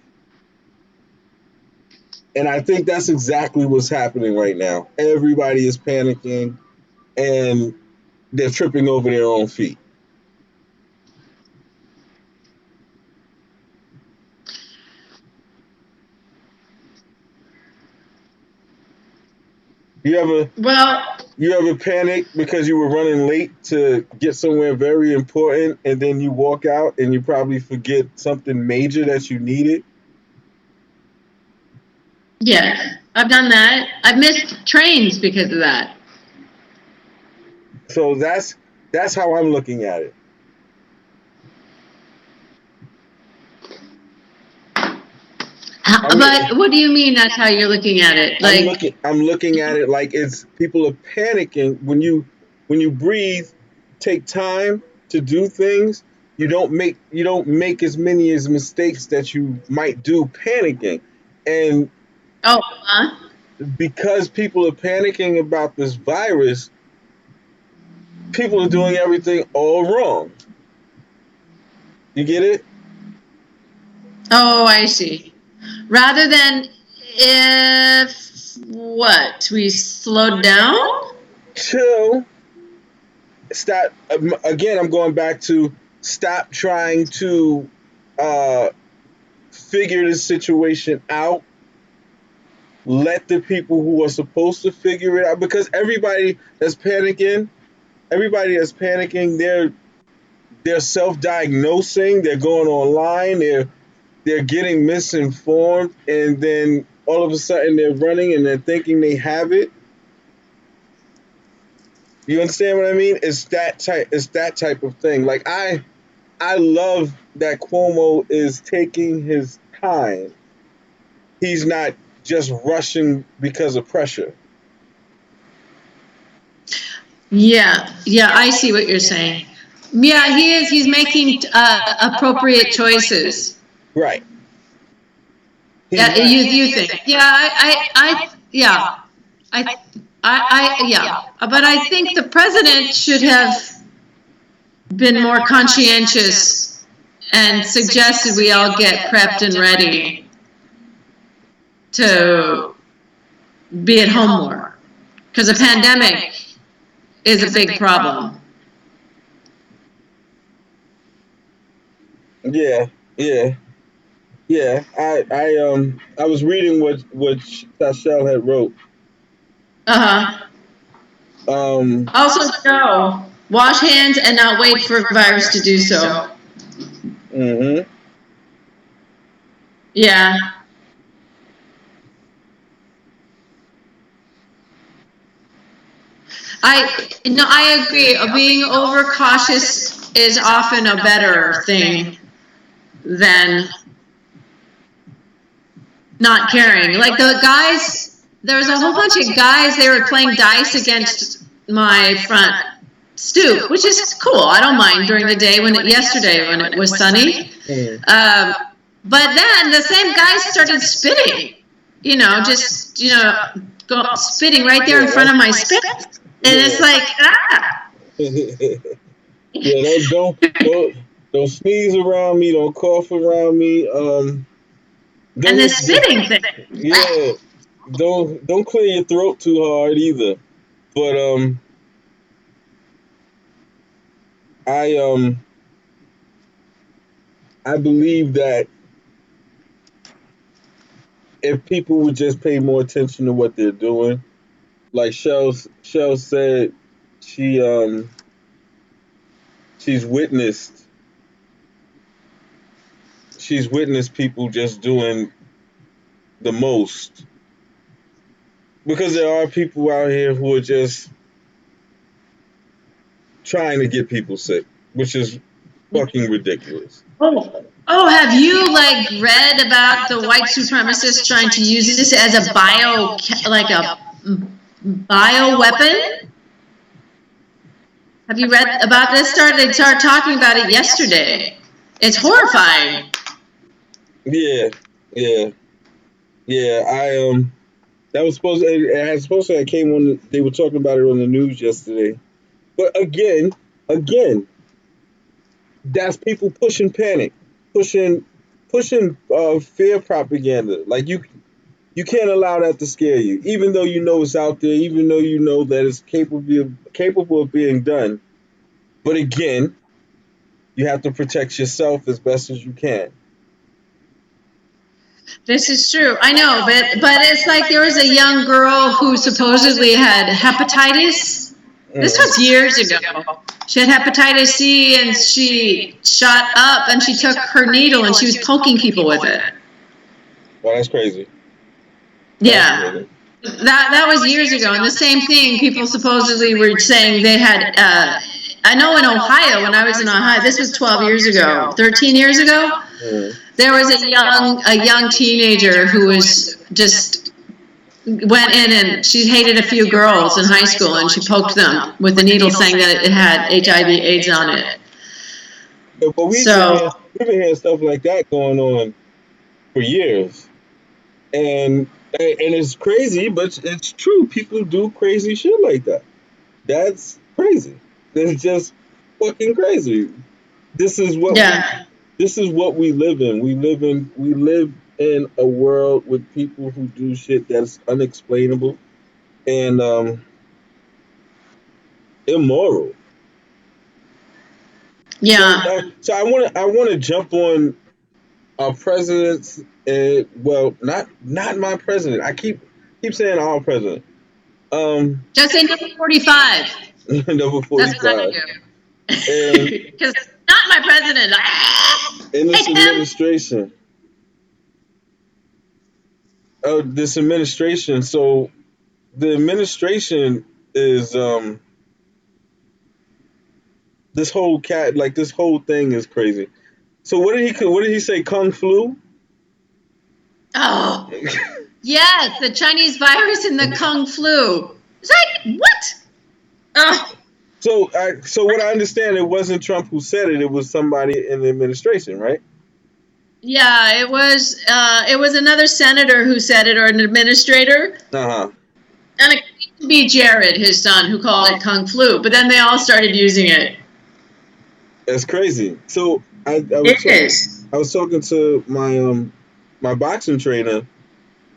And I think that's exactly what's happening right now. Everybody is panicking and they're tripping over their own feet. You ever Well, You ever panic because you were running late to get somewhere very important and then you walk out and you probably forget something major that you needed? Yeah, I've done that. I've missed trains because of that. So that's how I'm looking at it. I'm But what do you mean that's how you're looking at it? Like, I'm looking at it like it's people are panicking when you breathe, take time to do things, you don't make as many as mistakes that you might do panicking. And oh, huh? because people are panicking about this virus, people are doing everything all wrong. You get it? Oh, I see. Rather than if what we slowed down. Chill. Stop. Again, I'm going back to stop trying to uh, figure the situation out. Let the people who are supposed to figure it out, because everybody that's panicking, they're self-diagnosing, they're going online, they're getting misinformed, and then all of a sudden they're running and they're thinking they have it. You understand what I mean? It's that type of thing. Like I love that Cuomo is taking his time. He's not just rushing because of pressure. Yeah, yeah, I see what you're saying. Yeah, he is. He's making appropriate choices. Right. He's Yeah, not. you think? Yeah, yeah, I, yeah. But I think the president should have been more conscientious and suggested we all get prepped and ready to be at home more, because a pandemic is a big problem. Yeah, yeah, yeah. I was reading what Tashell had wrote. Uh-huh. Um, Also, no. Wash hands and not wait for virus to do so. hmm Yeah. I agree. Being overcautious is often a better thing than not caring. Like the guys, there was a whole bunch of guys, they were playing dice against my front stoop, which is cool. I don't mind during the day yesterday when it was sunny. mm, Um, but then the same guys started spitting, spitting right there in yeah, front of my spit. And it's yeah, like, ah. yeah. Don't sneeze around me. Don't cough around me. And the Don't spitting thing. yeah. Don't clear your throat too hard either. But I um I believe that if people would just pay more attention to what they're doing, like Shell said, she she's witnessed she's witnessed people just doing the most, because there are people out here who are just trying to get people sick, which is fucking ridiculous. Have you like read about the white supremacists trying to use this as a like a bio weapon? Have you read about this? They started talking about it yesterday. It's horrifying. Yeah, yeah, yeah. That was supposed it had supposed to have came on. They were talking about it on the news yesterday. But again, that's people pushing panic, pushing fear propaganda. Like you can't allow that to scare you, even though you know it's out there, even though you know that it's capable of being done. But again, you have to protect yourself as best as you can. This is true. I know, but it's like there was a young girl who supposedly had hepatitis. This was years ago. She had hepatitis C and she shot up and she took her needle and she was poking people with it. Well, that's crazy. Yeah. That was years ago. And the same thing, people supposedly were saying they had, I know in Ohio, when I was in Ohio, this was 12 years ago, 13 years ago, there was a young teenager who was just went in and she hated a few girls in high school and she poked them with the needle saying that it had HIV/AIDS on it. Yeah, but we've been hearing stuff like that going on for years. And it's crazy, but it's true. People do crazy shit like that. That's crazy. It's just fucking crazy. This is what we live in. We live in a world with people who do shit that's unexplainable and immoral. Yeah. So I want to jump on our presidents. Well, not my president. I keep saying our president. Just say number 45. Number 45. That's what I do. Because not my president. In this administration. This administration. So the administration is this whole thing is crazy. So what did he say? Kung flu? Oh, yes, the Chinese virus and the Kung flu. It's like, what? Oh. So what I understand, it wasn't Trump who said it. It was somebody in the administration, right? Yeah, it was another senator who said it, or an administrator. Uh-huh. And it could be Jared, his son, who called it Kung flu. But then they all started using it. That's crazy. So I was talking to my boxing trainer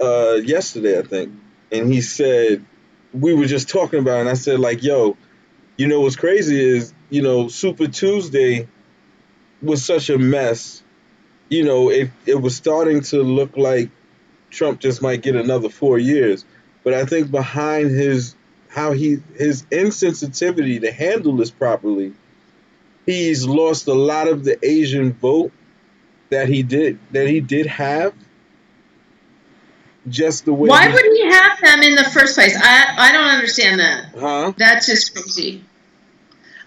yesterday, I think, and he said we were just talking about it, and I said like, yo, you know what's crazy is, Super Tuesday was such a mess. It was starting to look like Trump just might get another 4 years. But I think behind his insensitivity to handle this properly, he's lost a lot of the Asian vote that he did have. Just the way. Why would he have them in the first place? I don't understand that. Huh? That's just crazy.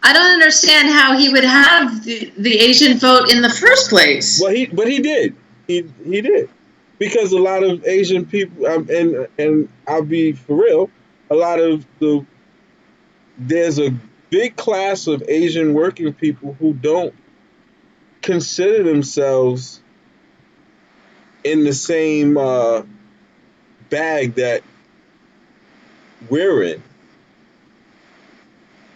I don't understand how he would have the Asian vote in the first place. Well, he did. He did. Because a lot of Asian people, and I'll be for real, there's a big class of Asian working people who don't consider themselves in the same bag that we're in.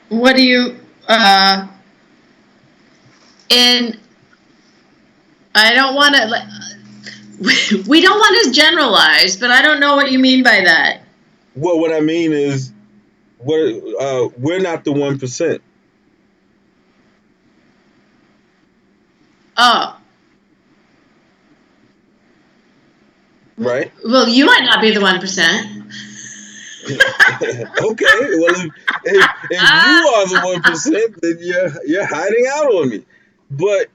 What do you, and I don't want to, we don't want to generalize, but I don't know what you mean by that. Well, what I mean is, we're not the 1%. Oh. Right? Well, you might not be the 1%. Okay. Well, if you are the 1%, then you're hiding out on me. But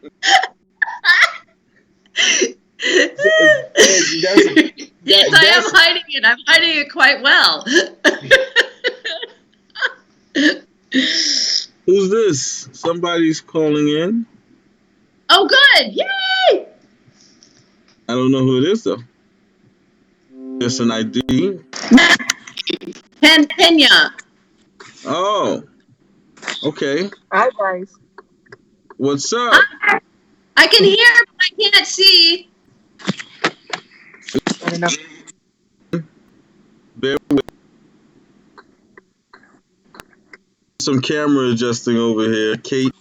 yes, I am hiding it. I'm hiding it quite well. Who's this? Somebody's calling in. Oh, good! Yay! I don't know who it is though. Just an ID. Pena. Oh. Okay. Hi guys. What's up? I can hear, but I can't see. I don't know. Bear with. Some camera adjusting over here. Kate.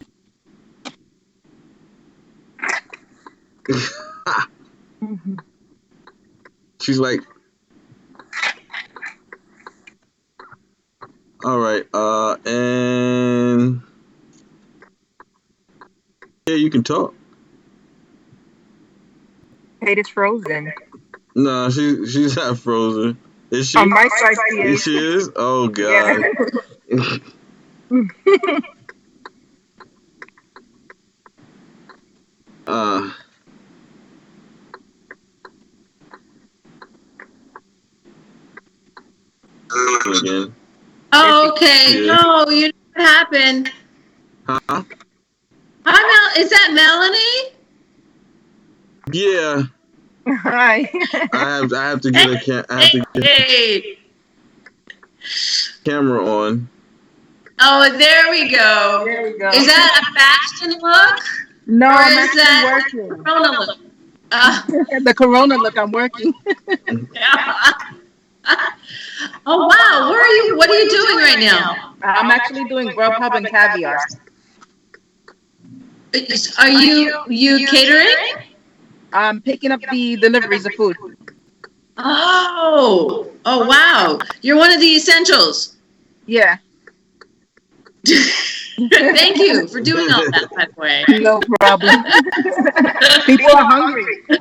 She's like, all right, and yeah, you can talk. Kate is frozen. No, she's not frozen. Is she? On my side, she Yes, is. she is. Oh Yeah. God. uh. Again. Oh, okay. Yeah. No, you know what happened. Huh? Hi, Mel. Is that Melanie? Yeah. Hi. I have to get I have to get Hey. a camera on. Oh, there we go. There we go. Is that a fashion look? No, Or I'm is actually that working. Corona look? The Corona look, I'm working. Yeah. Oh wow, where are you? What are you doing right now? I'm actually doing Grubhub and caviar. Are you catering? I'm picking up the deliveries of food. Oh wow, you're one of the essentials. Yeah. Thank you for doing all that, by the way. No problem. People are hungry. Oh,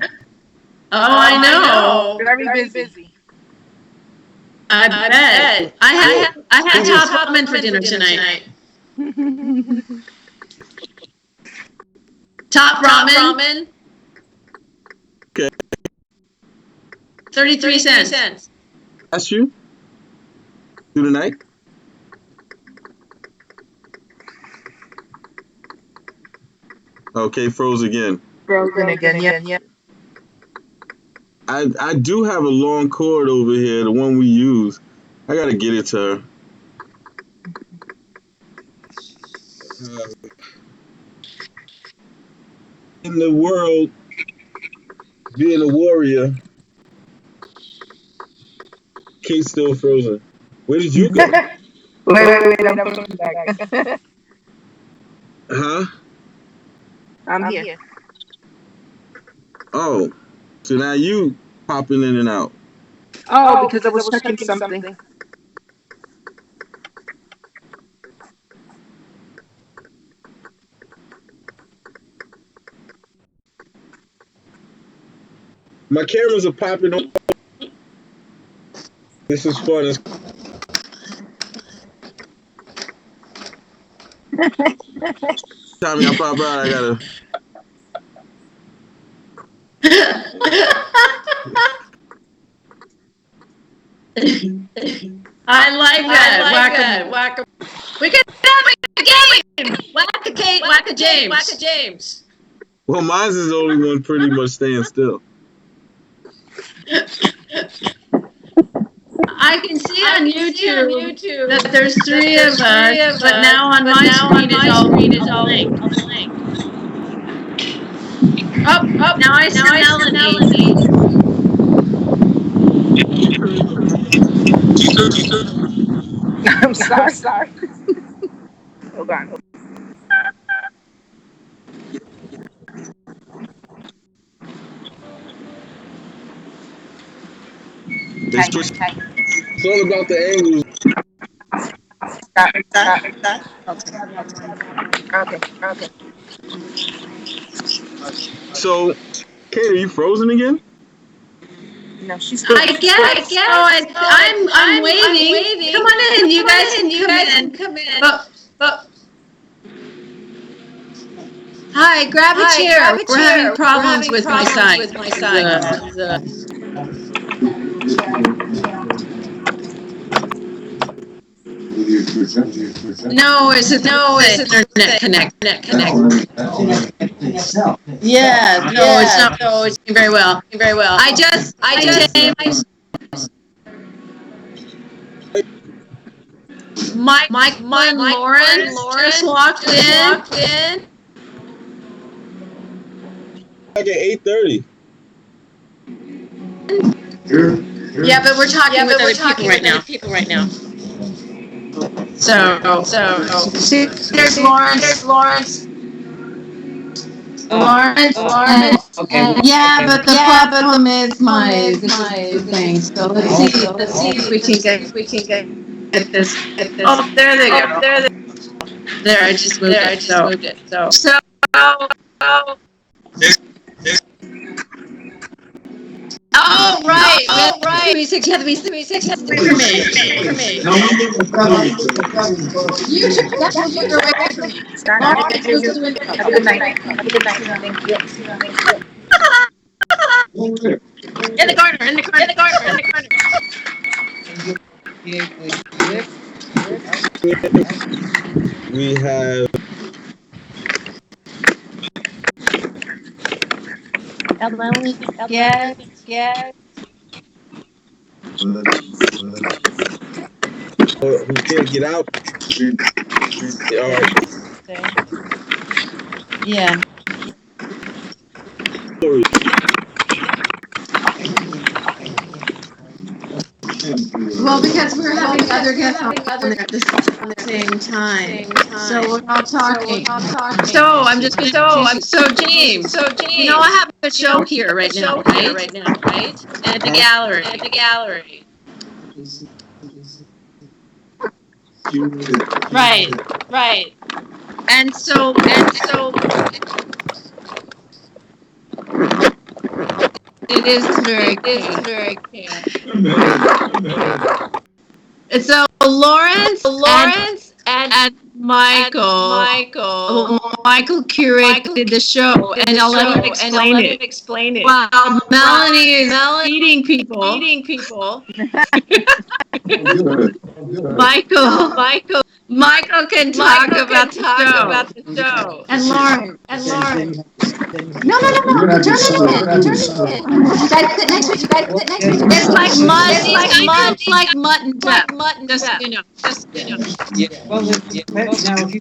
I know. Very busy. I bet. I had top ramen for dinner tonight. Top ramen, Okay. 33 cents. That's you. Through the night. Okay, froze again. Frozen again, yeah. I do have a long cord over here, the one we use. I gotta get it to her. In the world, being a warrior, Kate's still frozen. Where did you go? Wait, I'm coming back. Huh? I'm here. Oh, so now you popping in and out. Oh, because I was checking something. My cameras are popping on. This is fun. Time I pop out, I gotta. I like that. We could have a game. Whack a Kate, whack a James. Well, mine's is the only one pretty much staying still. I can see on YouTube that there's three of us, but now on my screen it's all blank. Oh, now I see Melanie. I'm sorry. Hold on. They switch. It's all about the angles. Okay. So, Kate, are you frozen again? No, she's still. I guess. I'm waiting. Come on in. You guys can come in. But hi, grab a chair. We're having problems with my side. No, it's internet connect. Yeah, no, it's not working very well. I just Mike Lawrence just walked in. Like at 8:30. Yeah, but we're talking with other people right now. So there's Lawrence. And yeah, but the problem is my thing. So let's see if we can get this. Oh, there they go. There, I just moved it. So oh Oh, right. Oh, right. 360. You have to be 360 for me. No, You took that computer away from me. Have a good night. Have a good night. Thank you. In the corner. We have Yes. who can't get out. All right. Yeah. Well, because we're having other guests on there at the same time. So we're all talking. So I'm just going to. So James. You know I have a show here right now, right? At the gallery. Right. And so. It is very clear. It's so Lawrence and Michael. Michael curated the show, and I'll let him explain it. While Melanie is feeding people. Michael can talk about the show. And Lauren. No. Turn it. You guys sit next to each other. It's like mutton chop. Just so you know. Yeah. Well, now if you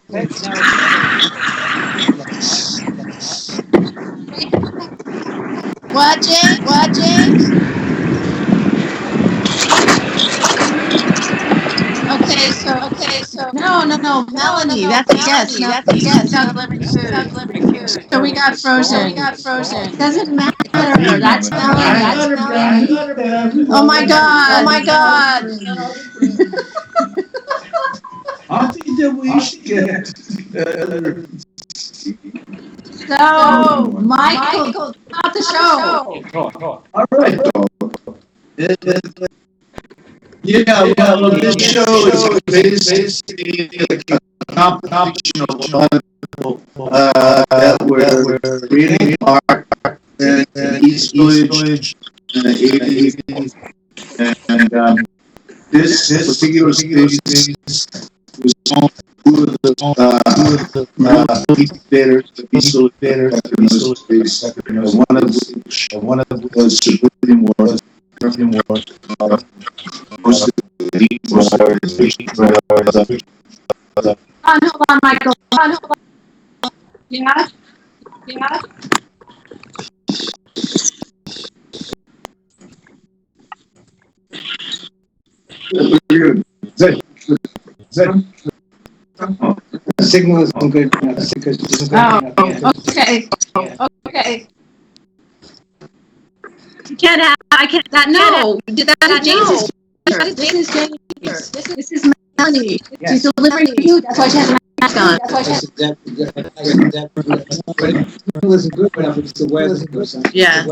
What, James? Okay, so no, Melanie, that's a guess. Not delivering food. So we got frozen. Doesn't matter. That's Melanie. Oh my God. I think that we should get So Michael, about the show. all right. Yeah, well, this show is basically a competition of that we're creating art and East Village and the 80s. And this particular space was home to the peaceful theaters, one of which was Suburban Wars. Hold on, Michael. Yeah. The signal is good. Okay. I can't. No. Did that James? This is James. This is Melanie. She's delivering food. That's why she has a mask on. It wasn't good enough. It's the weather. Yeah.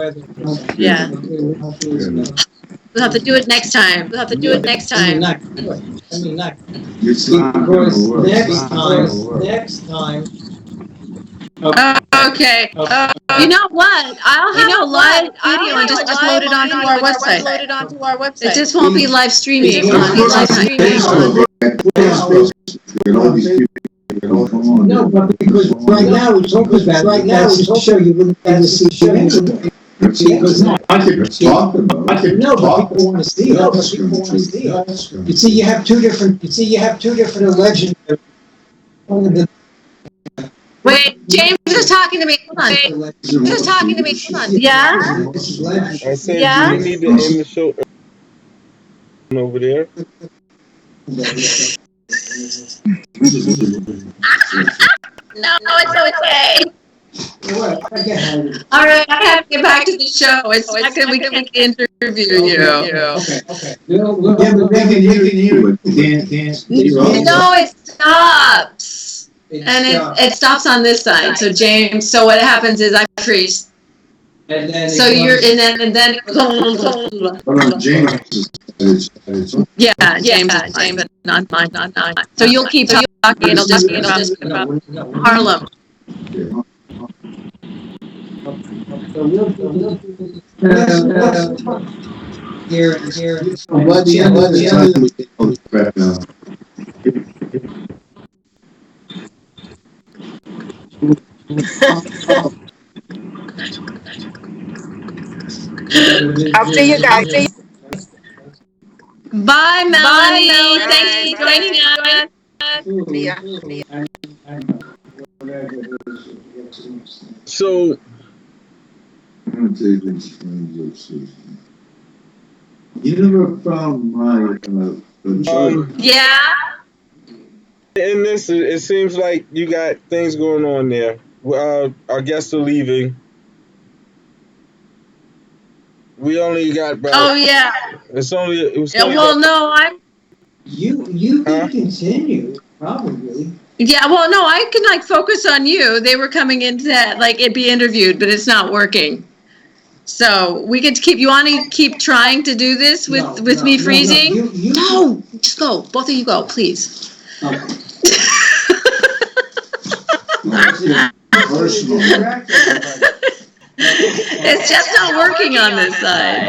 We'll have to do it next time. Because next time. Okay. You know what? I'll have a live video and just upload it onto our website. It just won't be live streaming. No, but because right now we're talking about that's the show you wouldn't be able to see because I could talk about it. No, but people want to see it. You see, you have two different legends. Wait, James is talking to me. Hold on. Yeah? I said we need to end the show over there. No, it's okay. All right, I have to get back to the show. It's not good. We can't interview you. Okay. We'll can hear it. No, it stops. And it stops on this side. So James, so what happens is I freeze. So you're and then yeah, James, but not mine. So you'll keep talking, and it'll just be about Harlem. Here. What the other I'll see you guys. Bye, Melanie. Thanks for joining us. So, you never found my Yeah. in this, it seems like you got things going on there. Our guests are leaving. We only got about. Oh yeah. It was only Well, no, I'm. You can continue, probably. Yeah, well, no, I can like focus on you. They were coming in to like it be interviewed, but it's not working. So we could keep. You want to keep trying to do this with me freezing? No, just go. Both of you go, please. Okay. It's just not working on this side.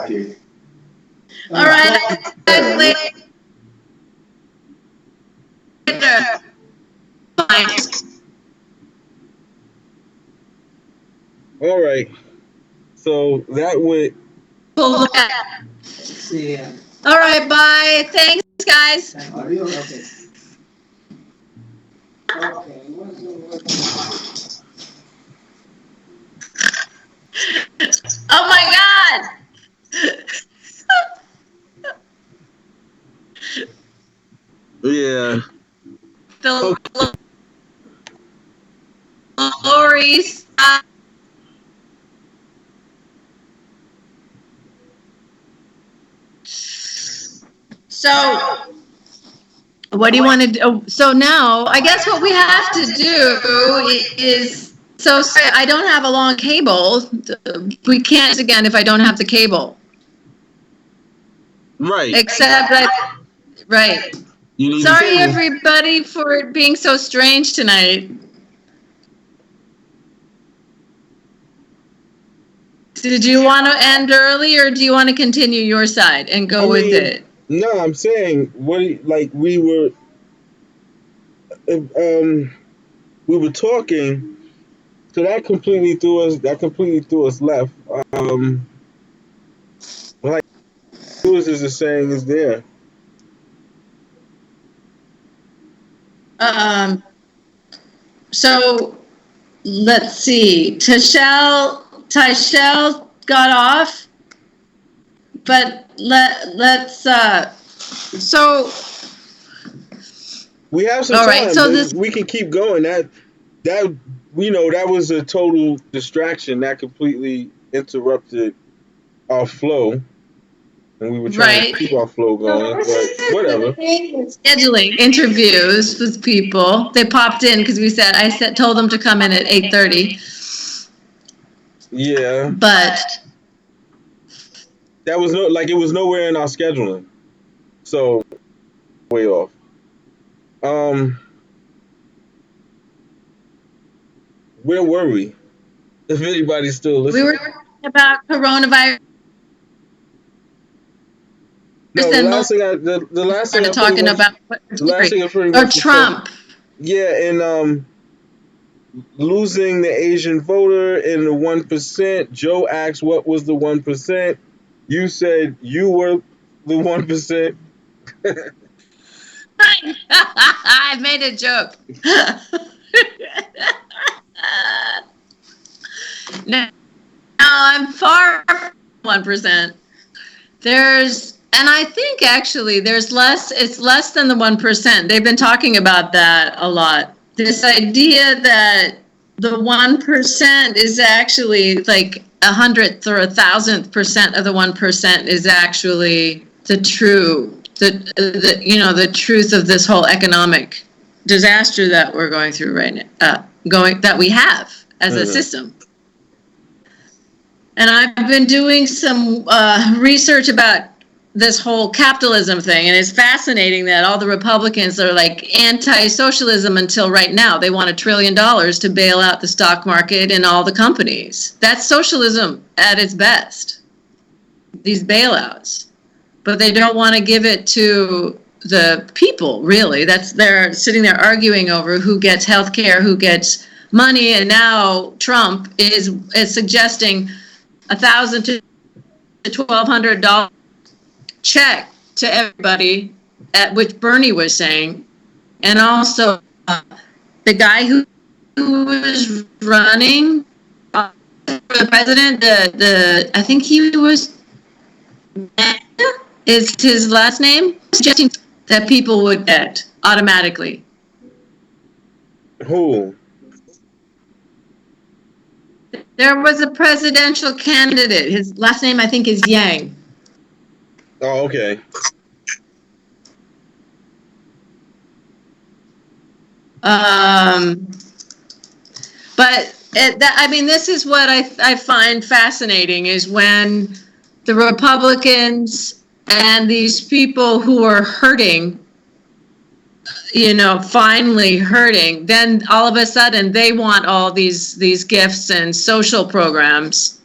Okay. All right, guys, later. Bye. All right. So that went. See ya. All right, bye. Thanks, guys. Oh my God. Yeah. The glories. So, what do you want to do? So now, I guess what we have to do is, so sorry, I don't have a long cable. We can't again if I don't have the cable. Right. Except right. You need Sorry, everybody, for it being so strange tonight. Did you want to end early, or do you want to continue your side and go with it? No, I'm saying we were talking, so that completely threw us left. Like Lewis is just saying is there. So let's see. Tashel got off, but let's so we have some all time. Right, so we can keep going. That that was a total distraction that completely interrupted our flow, and we were trying to keep our flow going. But whatever. Scheduling interviews with people. They popped in because I told them to come in at 8:30. Yeah. But that was it was nowhere in our scheduling. So way off. Where were we? If anybody's still listening. We were talking about coronavirus. No, the last thing I talking about or Trump. Yeah, and losing the Asian voter in the 1%. Joe asked what was the 1%. You said you were the 1%. I made a joke. No, I'm far from 1%. And I think actually it's less than the 1%. They've been talking about that a lot. This idea that the 1% is actually like 100th or 1,000% of the 1% is actually the truth of this whole economic disaster that we're going through right now, that we have as a system. And I've been doing some research about this whole capitalism thing, and it's fascinating that all the Republicans are like anti-socialism until right now. They want $1 trillion to bail out the stock market and all the companies. That's socialism at its best, these bailouts. But they don't want to give it to the people, really. They're sitting there arguing over who gets health care, who gets money, and now Trump is suggesting $1,000 to $1,200 check to everybody, at which Bernie was saying, and also the guy who was running for the president, I think he was, is his last name, suggesting that people would get automatically. Who? There was a presidential candidate. His last name, I think, is Yang. Oh, okay. But this is what I find fascinating, is when the Republicans and these people who are hurting, finally hurting, then all of a sudden they want all these gifts and social programs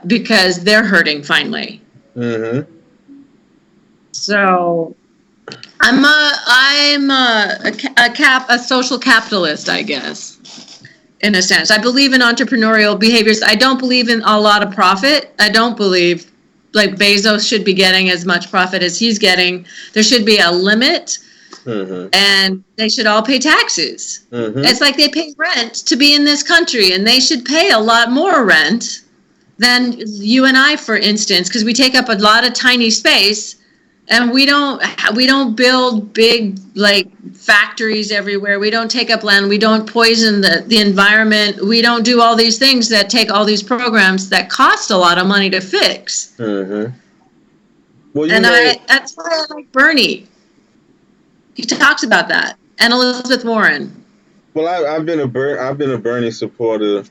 because they're hurting finally. Mm-hmm. So I'm a social capitalist, I guess, in a sense. I believe in entrepreneurial behaviors. I don't believe in a lot of profit. I don't believe like Bezos should be getting as much profit as he's getting. There should be a limit, and they should all pay taxes. Mm-hmm. It's like they pay rent to be in this country, and they should pay a lot more rent than you and I, for instance, because we take up a lot of tiny space, and we don't build big like factories everywhere. We don't take up land. We don't poison the environment. We don't do all these things that take all these programs that cost a lot of money to fix. Mm-hmm. Well, that's why I like Bernie. He talks about that, and Elizabeth Warren. Well, I've been a Bernie supporter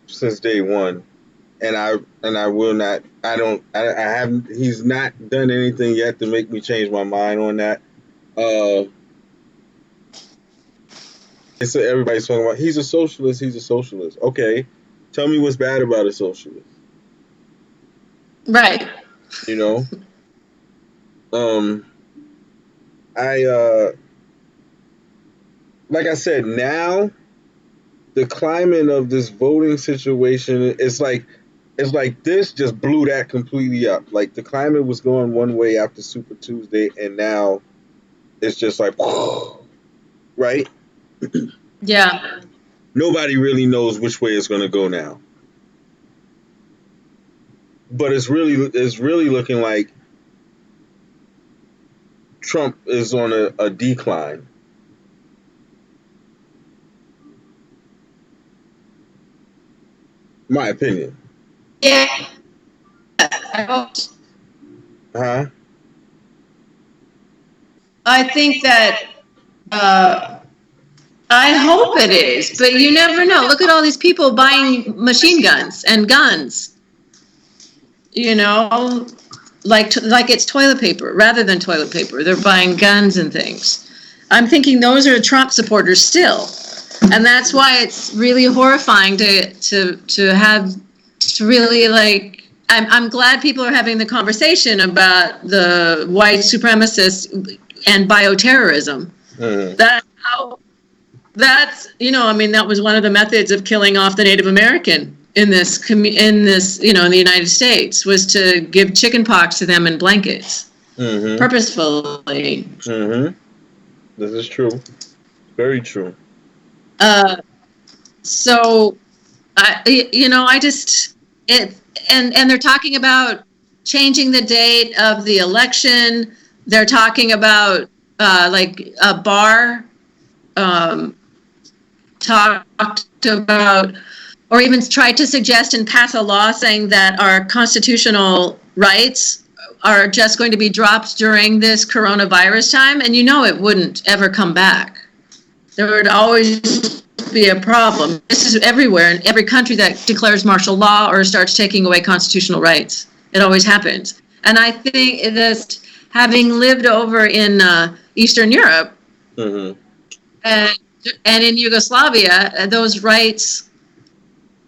since day one, and I will not. I haven't. He's not done anything yet to make me change my mind on that. So everybody's talking about he's a socialist. He's a socialist. Okay, tell me what's bad about a socialist. Right. Like I said, now the climate of this voting situation is like this just blew that completely up. Like the climate was going one way after Super Tuesday, and now it's just like, right? Yeah. Nobody really knows which way it's going to go now. But it's really looking like Trump is on a decline. My opinion. Yeah. I hope. Huh? I think that I hope it is, but you never know. Look at all these people buying machine guns and guns. Like it's toilet paper rather than toilet paper. They're buying guns and things. I'm thinking those are Trump supporters still. And that's why it's really horrifying to really like, I'm glad people are having the conversation about the white supremacists and bioterrorism. Mm. That was one of the methods of killing off the Native American in this, in the United States, was to give chicken pox to them in blankets, purposefully. Mm-hmm. This is true. Very true. So, and they're talking about changing the date of the election. They're talking about like a bar talked about, or even tried to suggest and pass a law saying that our constitutional rights are just going to be dropped during this coronavirus time, and it wouldn't ever come back. There would always be a problem. This is everywhere in every country that declares martial law or starts taking away constitutional rights. It always happens. And I think that having lived over in Eastern Europe Mm-hmm. and, and in Yugoslavia, those rights,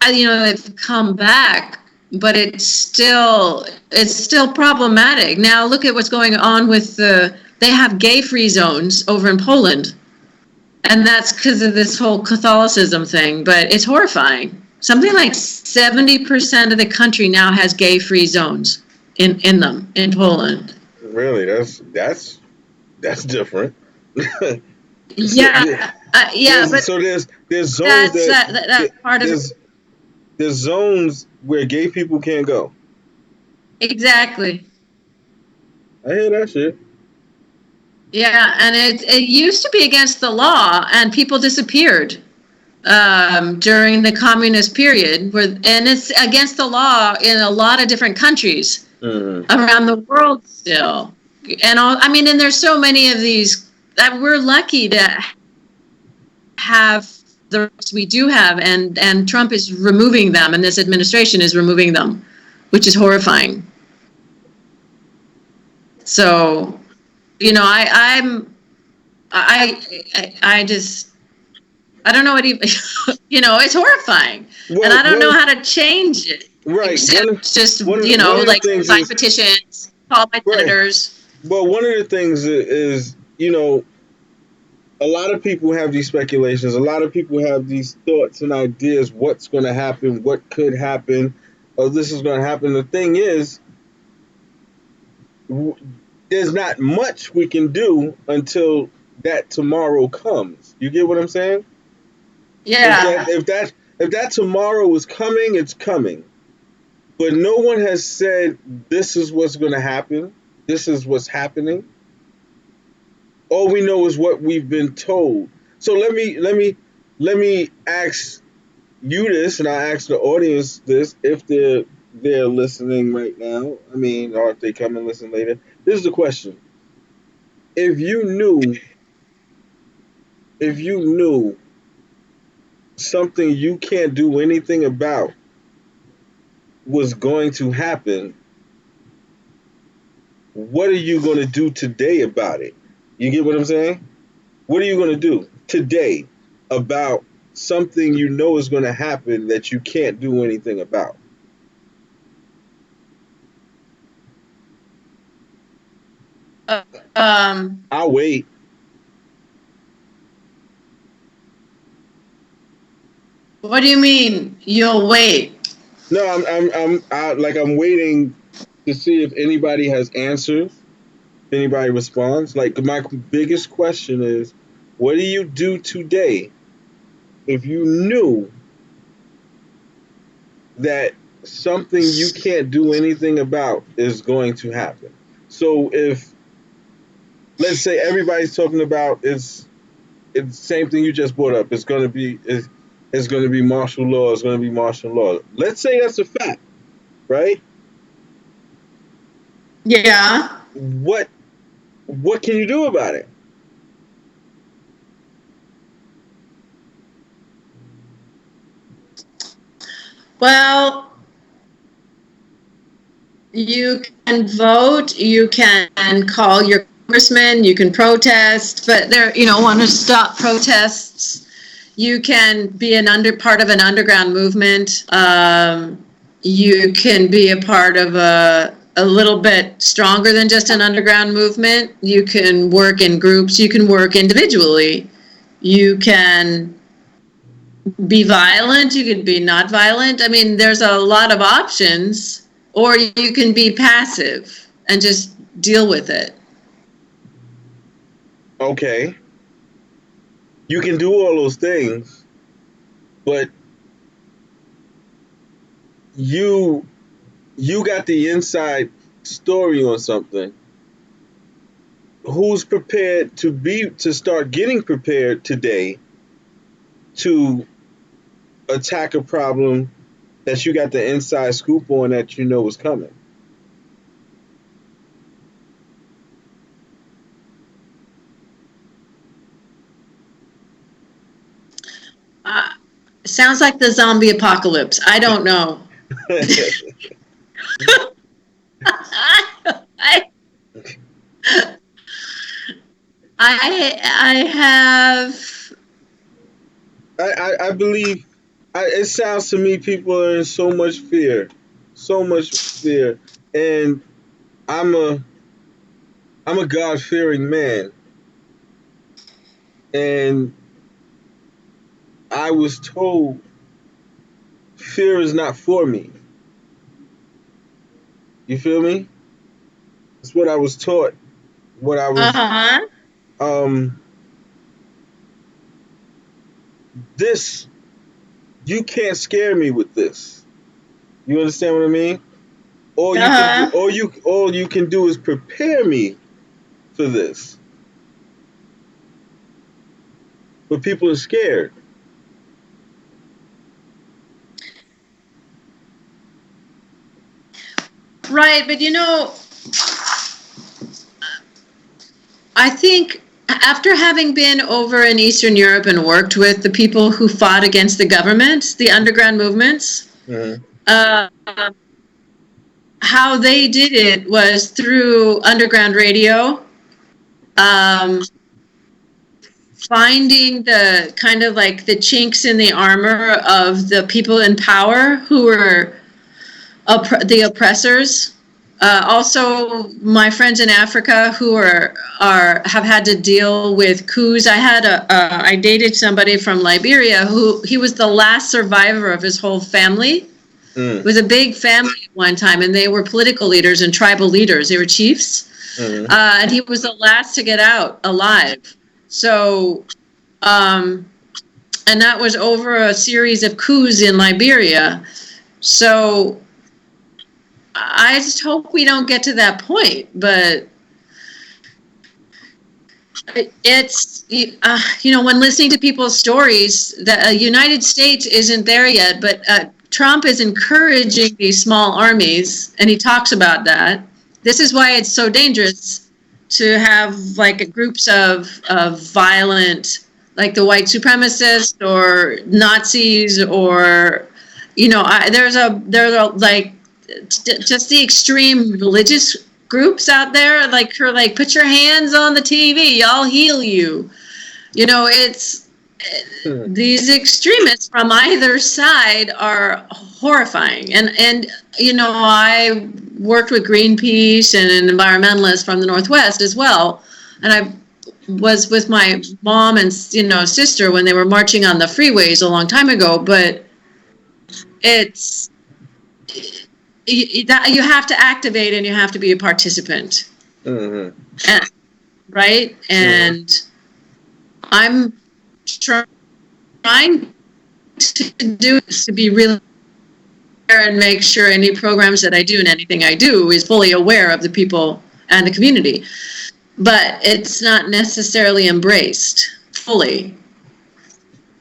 they've come back, but it's still problematic. Now look at what's going on with they have gay-free zones over in Poland. And that's because of this whole Catholicism thing, but it's horrifying. Something like 70% of the country now has gay-free zones in them in Poland. Really, that's different. Yeah, but So there's zones that's part of it. there's zones where gay people can't go. Exactly. I hear that shit. Yeah, and it used to be against the law, and people disappeared during the communist period, and it's against the law in a lot of different countries around the world still. And and there's so many of these that we're lucky to have the rights we do have, and Trump is removing them, and this administration is removing them, which is horrifying. So, I just, I don't know what even, it's horrifying. Well, and I don't know how to change it. Right. Except one of the sign petitions, call my senators. Well, one of the things is, a lot of people have these speculations. A lot of people have these thoughts and ideas. What's going to happen? What could happen? Oh, this is going to happen. The thing is, there's not much we can do until that tomorrow comes. You get what I'm saying? Yeah. If that tomorrow is coming, it's coming. But no one has said this is what's going to happen. This is what's happening. All we know is what we've been told. So let me ask you this, and I ask the audience this, if they're listening right now. I mean, or if they come and listen later. This is the question: If you knew something you can't do anything about was going to happen, what are you going to do today about it? You get what I'm saying? What are you going to do today about something you know is going to happen that you can't do anything about? I'll wait. What do you mean you'll wait? No, I'm waiting to see if anybody has answers, if anybody responds. Like, my biggest question is, what do you do today if you knew that something you can't do anything about is going to happen? So if, let's say, everybody's talking about it's the same thing you just brought up. It's going to be martial law. It's going to be martial law. Let's say that's a fact, right? Yeah. What can you do about it? Well, you can vote, you can call your congressman, you can protest, but want to stop protests. You can be part of an underground movement. You can be a part of a little bit stronger than just an underground movement. You can work in groups. You can work individually. You can be violent. You can be not violent. I mean, there's a lot of options. Or you can be passive and just deal with it. Okay. You can do all those things, but you got the inside story on something. Who's prepared to start getting prepared today to attack a problem that you got the inside scoop on that you know is coming? sounds like the zombie apocalypse. I don't know. I, I have. I believe. It sounds to me people are in so much fear, and I'm a I'm a God fearing man, and I was told fear is not for me. You feel me? It's what I was taught. What I was Uh-huh. um this you can't scare me with this. You understand what I mean? Uh-huh. All you can do is prepare me for this. But people are scared. Right, but I think after having been over in Eastern Europe and worked with the people who fought against the government, the underground movements, Mm-hmm. uh, how they did it was through underground radio, um, finding the kind of like the chinks in the armor of the people in power who were the oppressors. Also, my friends in Africa who have had to deal with coups. I dated somebody from Liberia who he was the last survivor of his whole family. It was a big family at one time, and they were political leaders and tribal leaders. They were chiefs, Mm-hmm. and he was the last to get out alive. So, and that was over a series of coups in Liberia. So I just hope we don't get to that point, but it's, when listening to people's stories, the United States isn't there yet, but Trump is encouraging these small armies, and he talks about that. This is why it's so dangerous to have like groups of violent, like the white supremacists or Nazis, or there's a like just the extreme religious groups out there, like put your hands on the TV, I'll heal you. It's these extremists from either side are horrifying. And I worked with Greenpeace and an environmentalist from the Northwest as well, and I was with my mom and sister when they were marching on the freeways a long time ago. But it's you have to activate, and you have to be a participant. Mm-hmm. Right? And I'm trying to be really aware and make sure any programs that I do and anything I do is fully aware of the people and the community. But it's not necessarily embraced fully.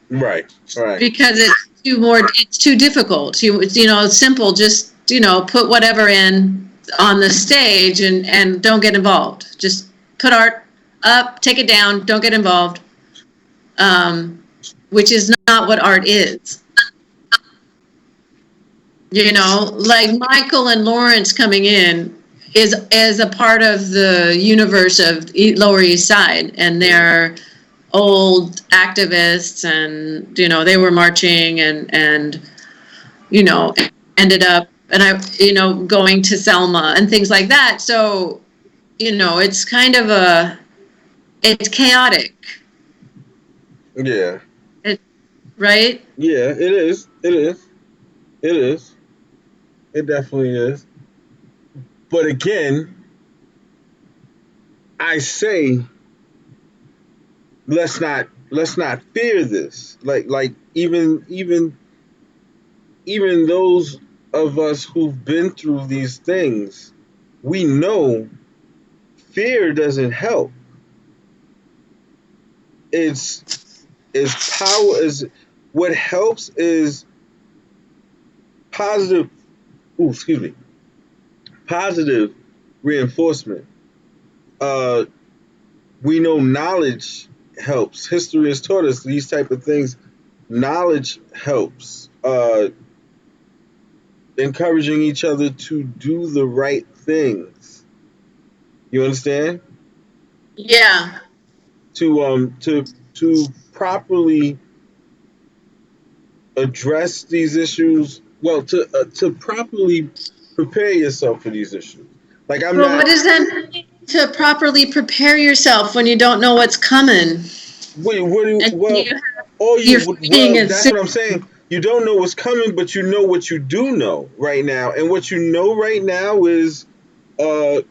Right. Because it's too difficult. It's simple, just put whatever in on the stage and don't get involved. Just put art up, take it down, don't get involved. Which is not what art is. Like Michael and Lawrence coming in is a part of the universe of Lower East Side, and they're old activists, and they were marching and ended up, and I going to Selma and things like that. So it's kind of it's chaotic. Yeah. Right? Yeah, it is. It definitely is. But again, I say let's not fear this. Like even those of us who've been through these things, we know fear doesn't help. It's power is what helps is positive. Ooh, excuse me. Positive reinforcement. We know knowledge helps. History has taught us these type of things knowledge helps. Encouraging each other to do the right things. You understand? Yeah. To properly address these issues. Well, to properly prepare yourself for these issues. Like I'm Well, not. what does that mean to properly prepare yourself when you don't know what's coming? Wait, what do you, And well, you, all you're you feeding and that's what I'm saying. You don't know what's coming, but you know what you do know right now, and what you know right now is uh,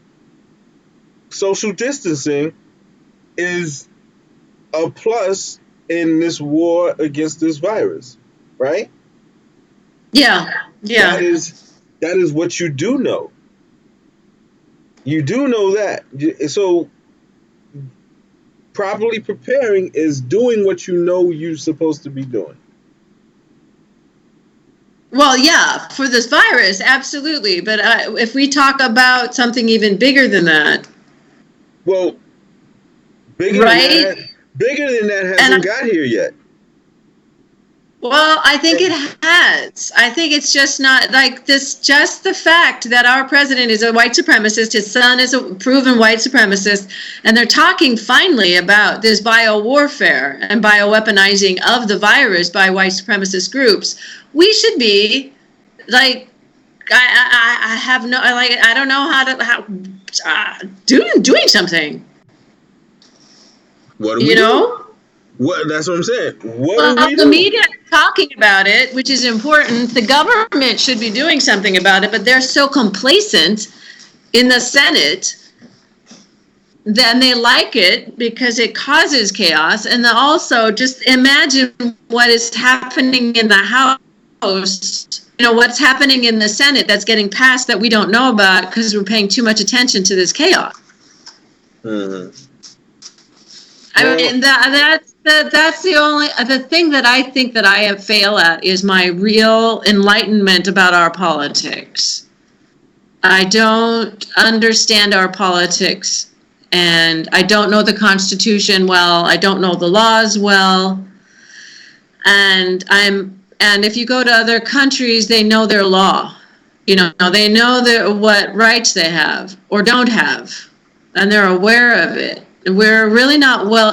social distancing is a plus in this war against this virus, right? yeah, That yeah. is that is what you do know. You do know that. So properly preparing is doing what you know you're supposed to be doing. Well, yeah, for this virus, absolutely. But if we talk about something even bigger than that, Well, bigger than right? that, bigger than that And hasn't got here yet. well, I think it has. I think it's just not like this, just the fact that our president is a white supremacist, his son is a proven white supremacist, and they're talking finally about this biowarfare and bioweaponizing of the virus by white supremacist groups. We should be like, I have no, like, I don't know doing something, What do we you do? know? What That's what I'm saying. What do Well, we the do? media is talking about it, which is important. The government should be doing something about it, but they're so complacent in the Senate. Then they like it because it causes chaos. And then also just imagine what is happening in the House, what's happening in the Senate that's getting passed that we don't know about because we're paying too much attention to this chaos. Mm-hmm. I Well, mean, that's the thing that I think that I have failed at is my real enlightenment about our politics. I don't understand our politics, and I don't know the Constitution well. I don't know the laws well, and if you go to other countries, they know their law. They know what rights they have or don't have, and they're aware of it. We're really not well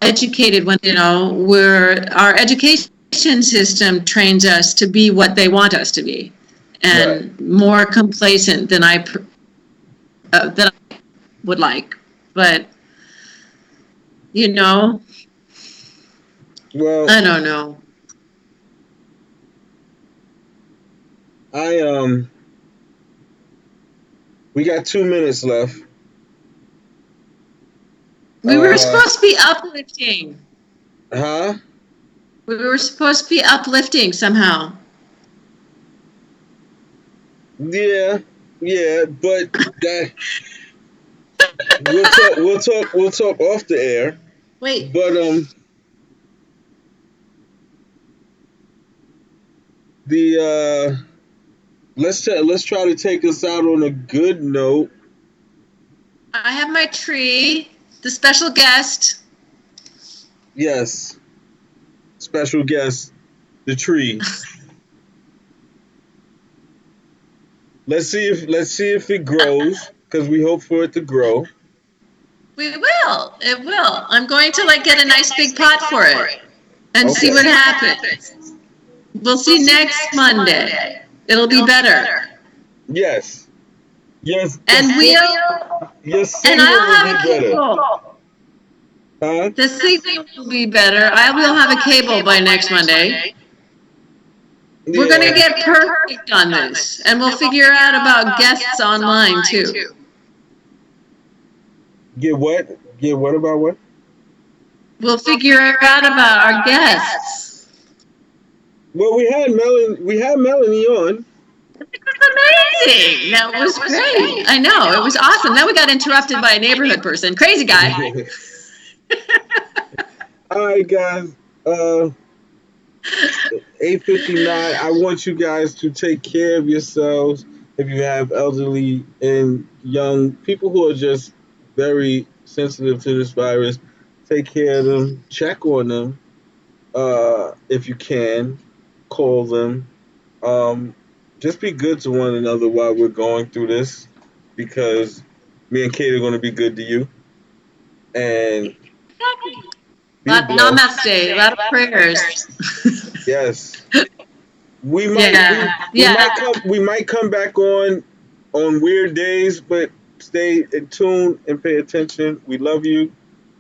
educated when our education system trains us to be what they want us to be, right. and more complacent than I would like. But Well, I don't know. I we got 2 minutes left. We were Uh, supposed to be uplifting. huh? We were supposed to be uplifting somehow. Yeah, yeah, but that we'll talk off the air. Wait, But the let's try to take us out on a good note. I have my tree. The special guest. Yes, special guest, the tree. Let's see if it grows because we hope for it to grow. We will. It will. I'm going to get a nice big pot for it and see Okay. what happens. We'll see next Monday. It'll be better. Yes. Yes. And Your and signal I'll will have a be better. cable. Huh? The signal will be better. I will have a cable by next Monday. We're going to Yeah. get perfect on this. And we'll figure out about guests online too. Get what? Get what about what? We'll figure out about our guests. Well, we had Melanie on. It was amazing. That was great. I know. It was awesome. Then we got interrupted by a neighborhood person. Crazy guy. All right, guys. 8:59. I want you guys to take care of yourselves. If you have elderly and young people who are just very sensitive to this virus, take care of them. Check on them. if you can, call them. Just be good to one another while we're going through this, because me and Kate are going to be good to you. And be blessed. Namaste. A lot of prayers. Yes. We might we might come back on weird days, but stay in tune and pay attention. We love you.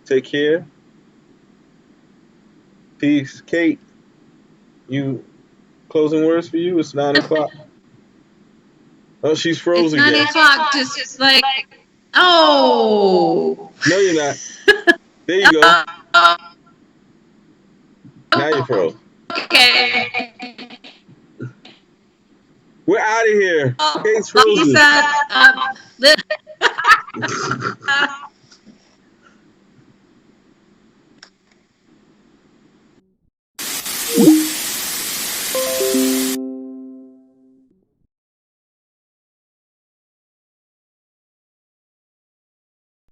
Take care. Peace. Kate, you closing words for you? It's 9 o'clock. Oh, she's froze It's 9 again. o'clock. Just like, oh. No, you're not. There you go. Now you're froze. Okay. We're out of here. Kate's Peace frozen. out.